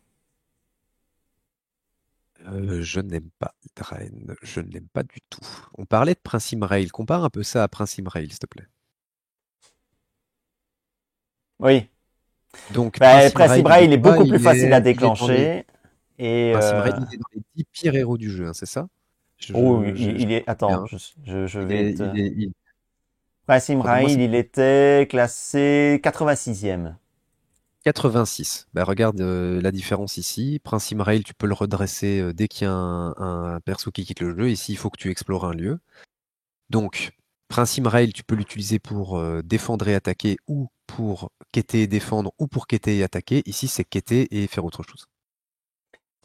Je n'aime pas Draen, je ne l'aime pas du tout. On parlait de Prince Imrail, compare un peu ça à Prince Imrail, s'il te plaît. Oui. Donc Ben, Prince Prince Imrail, il Imrail, est il est quoi? beaucoup plus facile à déclencher. Et Prince Imrail, il est dans les 10 pires héros du jeu, hein, c'est ça? oh, Je il est. bien, Attends, hein. je Il vais est, te. il est, il- Prince Rappelle-moi, Imrail, c'est il était classé 86e. 86. Bah, regarde la différence ici. Prince Imrail, tu peux le redresser dès qu'il y a un perso qui quitte le jeu. Ici, il faut que tu explores un lieu. Donc, Prince Imrail, tu peux l'utiliser pour défendre et attaquer, ou pour quêter et défendre, ou pour quêter et attaquer. Ici, c'est quêter et faire autre chose.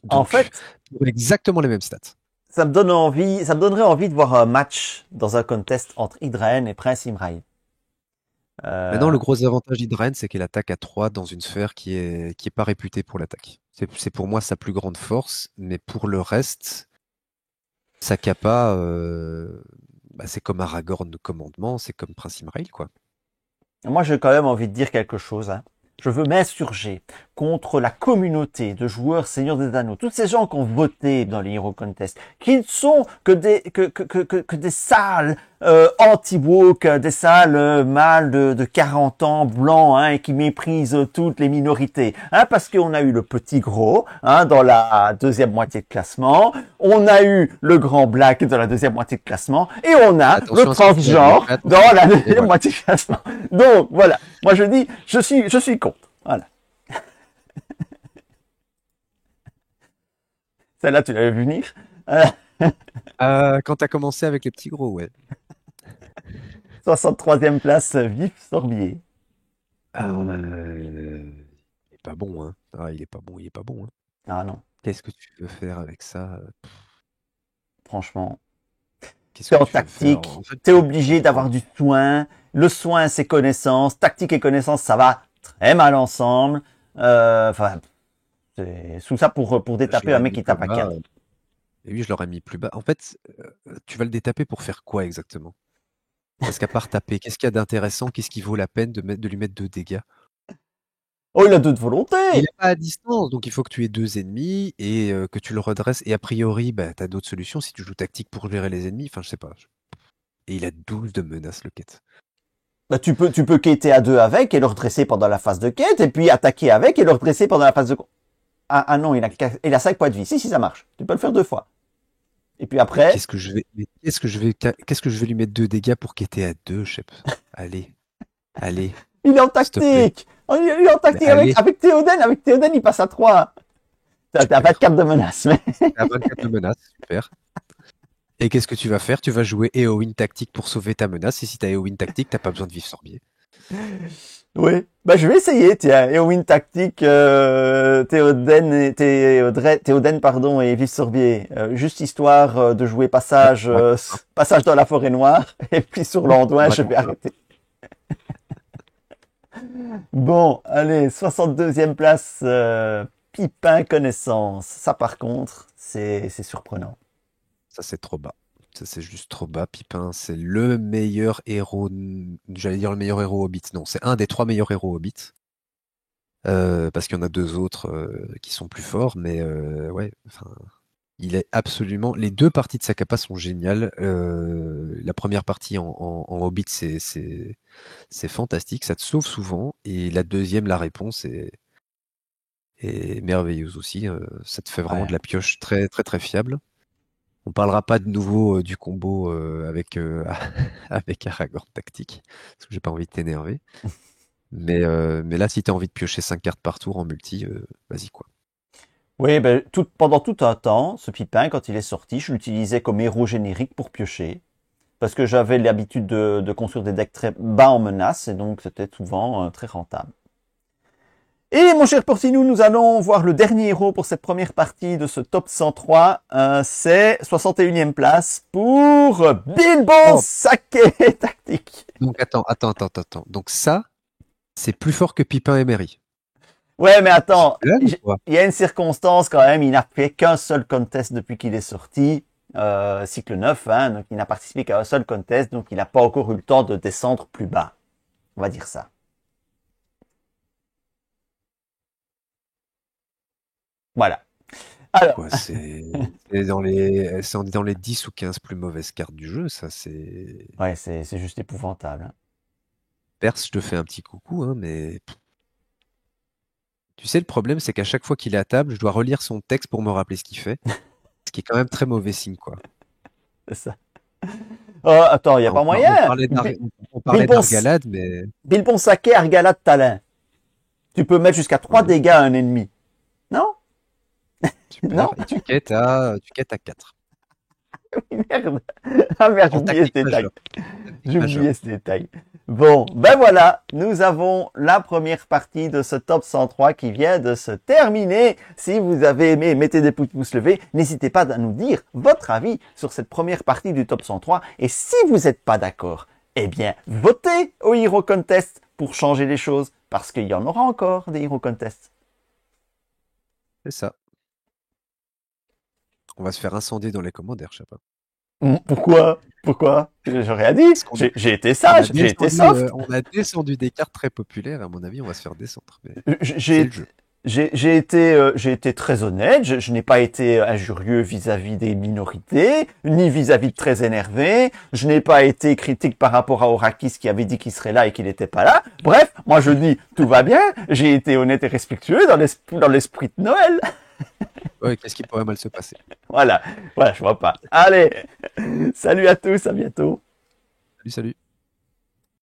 En Donc, fait, pour exactement les mêmes stats. ça me donne envie, ça me donnerait envie de voir un match dans un contest entre Hydraen et Prince Imrail. Maintenant, Euh, le gros avantage d'Hydraen, c'est qu'elle attaque à 3 dans une sphère qui est pas réputée pour l'attaque. C'est pour moi sa plus grande force, mais pour le reste, sa capa, bah, c'est comme Aragorn de commandement, c'est comme Prince Imrail, quoi. Moi, j'ai quand même envie de dire quelque chose, hein. Je veux m'insurger contre la communauté de joueurs Seigneur des Anneaux. Tous ces gens qui ont voté dans les Hero Contest, qui ne sont que des sales anti-woke, des sales mâles de 40 ans blancs, hein, et qui méprisent toutes les minorités. Hein, parce qu'on a eu le petit gros hein, dans la deuxième moitié de classement, on a eu le grand black dans la deuxième moitié de classement, et on a le Attention à ce que tu vas dire. transgenre dans Attention. la Et deuxième voilà. moitié de classement. Donc voilà, moi je dis, je suis contre. Voilà. Celle-là, tu l'avais vu venir. Euh, Quand t'as commencé avec les petits gros, ouais. 63e place, Vif Sorbier. Il est pas bon, hein. Ah, il est pas bon, il est pas bon, hein. Ah non, Qu'est-ce que tu veux faire avec ça? franchement. Qu'est-ce T'es que en tu veux faire? tactique, En fait, t'es obligé en- d'avoir du soin. Le soin, c'est connaissance. Tactique et connaissance, ça va très mal ensemble. Enfin, c'est sous ça pour je détaper un l'aurais mec mis qui plus tape à bas. 4. Et oui, je l'aurais mis plus bas. En fait, tu vas le détaper pour faire quoi exactement? Parce qu'à part taper, qu'est-ce qu'il y a d'intéressant? Qu'est-ce qui vaut la peine de lui mettre 2 dégâts? Oh, il a deux de Et il volonté. est pas à distance, donc il faut que tu aies 2 ennemis et que tu le redresses. Et a priori, bah, tu as d'autres solutions si tu joues tactique pour gérer les ennemis. Enfin, je sais pas. Et il a 12 de menaces, le quête. Bah, tu peux quêter à deux avec et le redresser pendant la phase de quête, et puis attaquer avec et le redresser pendant la phase de... Ah non, il a 5 points de vie. Si, ça marche. Tu peux le faire deux fois. Et puis Mais après, qu'est-ce que je vais lui mettre 2 dégâts pour quêter à 2, Shep? Allez, allez, il est en s'il te plaît. tactique. Il est en Mais tactique allez, avec Théoden. Avec Théoden, il passe à 3. T'as super. 24 de menace, mais... À 24 de menaces, super. Et qu'est-ce que tu vas faire? Tu vas jouer Eowyn tactique pour sauver ta menace. Et si t'as Eowyn tactique, t'as pas besoin de vivre sorbier. Oui. Bah, je vais essayer, tiens. Eowyn tactique, Théoden, pardon, et Vive Sorbier. Juste histoire de jouer Ouais, passage, on raconte, hein. passage dans la forêt noire. Et puis sur On l'Anduin, je vais raconte ça. arrêter. Bon, allez, 62e place, Pipin Connaissance. Ça, par contre, c'est surprenant. Ça, c'est trop bas. Ça, c'est juste trop bas. Pipin, c'est le meilleur héros. J'allais dire le meilleur héros Hobbit. Non, c'est un des 3 meilleurs héros Hobbit. Parce qu'il y en a 2 autres qui sont plus forts. Mais ouais, enfin, il est absolument. Les 2 parties de sa capa sont géniales. La première partie en Hobbit, c'est fantastique. Ça te sauve souvent. Et la deuxième, la réponse est merveilleuse aussi. Ça te fait vraiment Ouais. de la pioche très, très, très fiable. On parlera pas de nouveau du combo avec, avec Aragorn tactique, parce que j'ai pas envie de t'énerver. Mais là, si tu as envie de piocher 5 cartes par tour en multi, vas-y quoi. Oui, ben, pendant tout un temps, ce Pipin, quand il est sorti, je l'utilisais comme héros générique pour piocher. Parce que j'avais l'habitude de construire des decks très bas en menace, et donc c'était souvent très rentable. Et mon cher Portinou, nous allons voir le dernier héros pour cette première partie de ce top 103. C'est 61e place pour Bilbo Oh, Saké Tactique. donc attends. Donc ça, c'est plus fort que Pipin et Merry. Ouais, mais C'est attends, une blague ou quoi? il y a une circonstance quand même, il n'a fait qu'un seul contest depuis qu'il est sorti, cycle 9, hein, donc il n'a participé qu'à un seul contest, donc il n'a pas encore eu le temps de descendre plus bas. On va dire ça. Voilà. Alors, quoi. C'est dans les 10 ou 15 plus mauvaises cartes du jeu, ça, c'est. ouais, c'est juste épouvantable, hein. Perse, je te fais un petit coucou, hein, mais tu sais, le problème, c'est qu'à chaque fois qu'il est à table, je dois relire son texte pour me rappeler ce qu'il fait, ce qui est quand même très mauvais signe, quoi. C'est ça. Attends, il n'y a Ah, pas moyen. On parlait d'Argalade, mais Bilbon Saké, Argalade, Talin. Tu peux mettre jusqu'à 3 ouais, dégâts à un ennemi. Non? super. Non? Et tu quêtes à 4. Merde. Ah merde, j'ai En oublié ce tactique détail. majeure. J'ai Tactique majeure. oublié ce détail. Bon, ben voilà, nous avons la première partie de ce top 103 qui vient de se terminer. Si vous avez aimé, mettez des pouces levés. N'hésitez pas à nous dire votre avis sur cette première partie du top 103. Et si vous n'êtes pas d'accord, eh bien, votez au Hero Contest pour changer les choses, parce qu'il y en aura encore des Hero Contests. C'est ça. On va se faire incendier dans les commentaires, je sais pas. Pourquoi? Pourquoi? J'ai rien dit. Parce qu'on J'ai été sage, j'ai été soft. on a descendu des cartes très populaires, à mon avis, on va se faire descendre. Mais c'est J'ai le jeu. j'ai été très honnête, je n'ai pas été injurieux vis-à-vis des minorités, ni vis-à-vis de très énervé, je n'ai pas été critique par rapport à Orakis qui avait dit qu'il serait là et qu'il n'était pas là. Bref, moi je dis tout va bien, j'ai été honnête et respectueux dans l'esprit de Noël. Ouais, qu'est-ce qui pourrait mal se passer? Voilà, voilà, je vois pas. Allez, salut à tous, à bientôt. Salut, salut.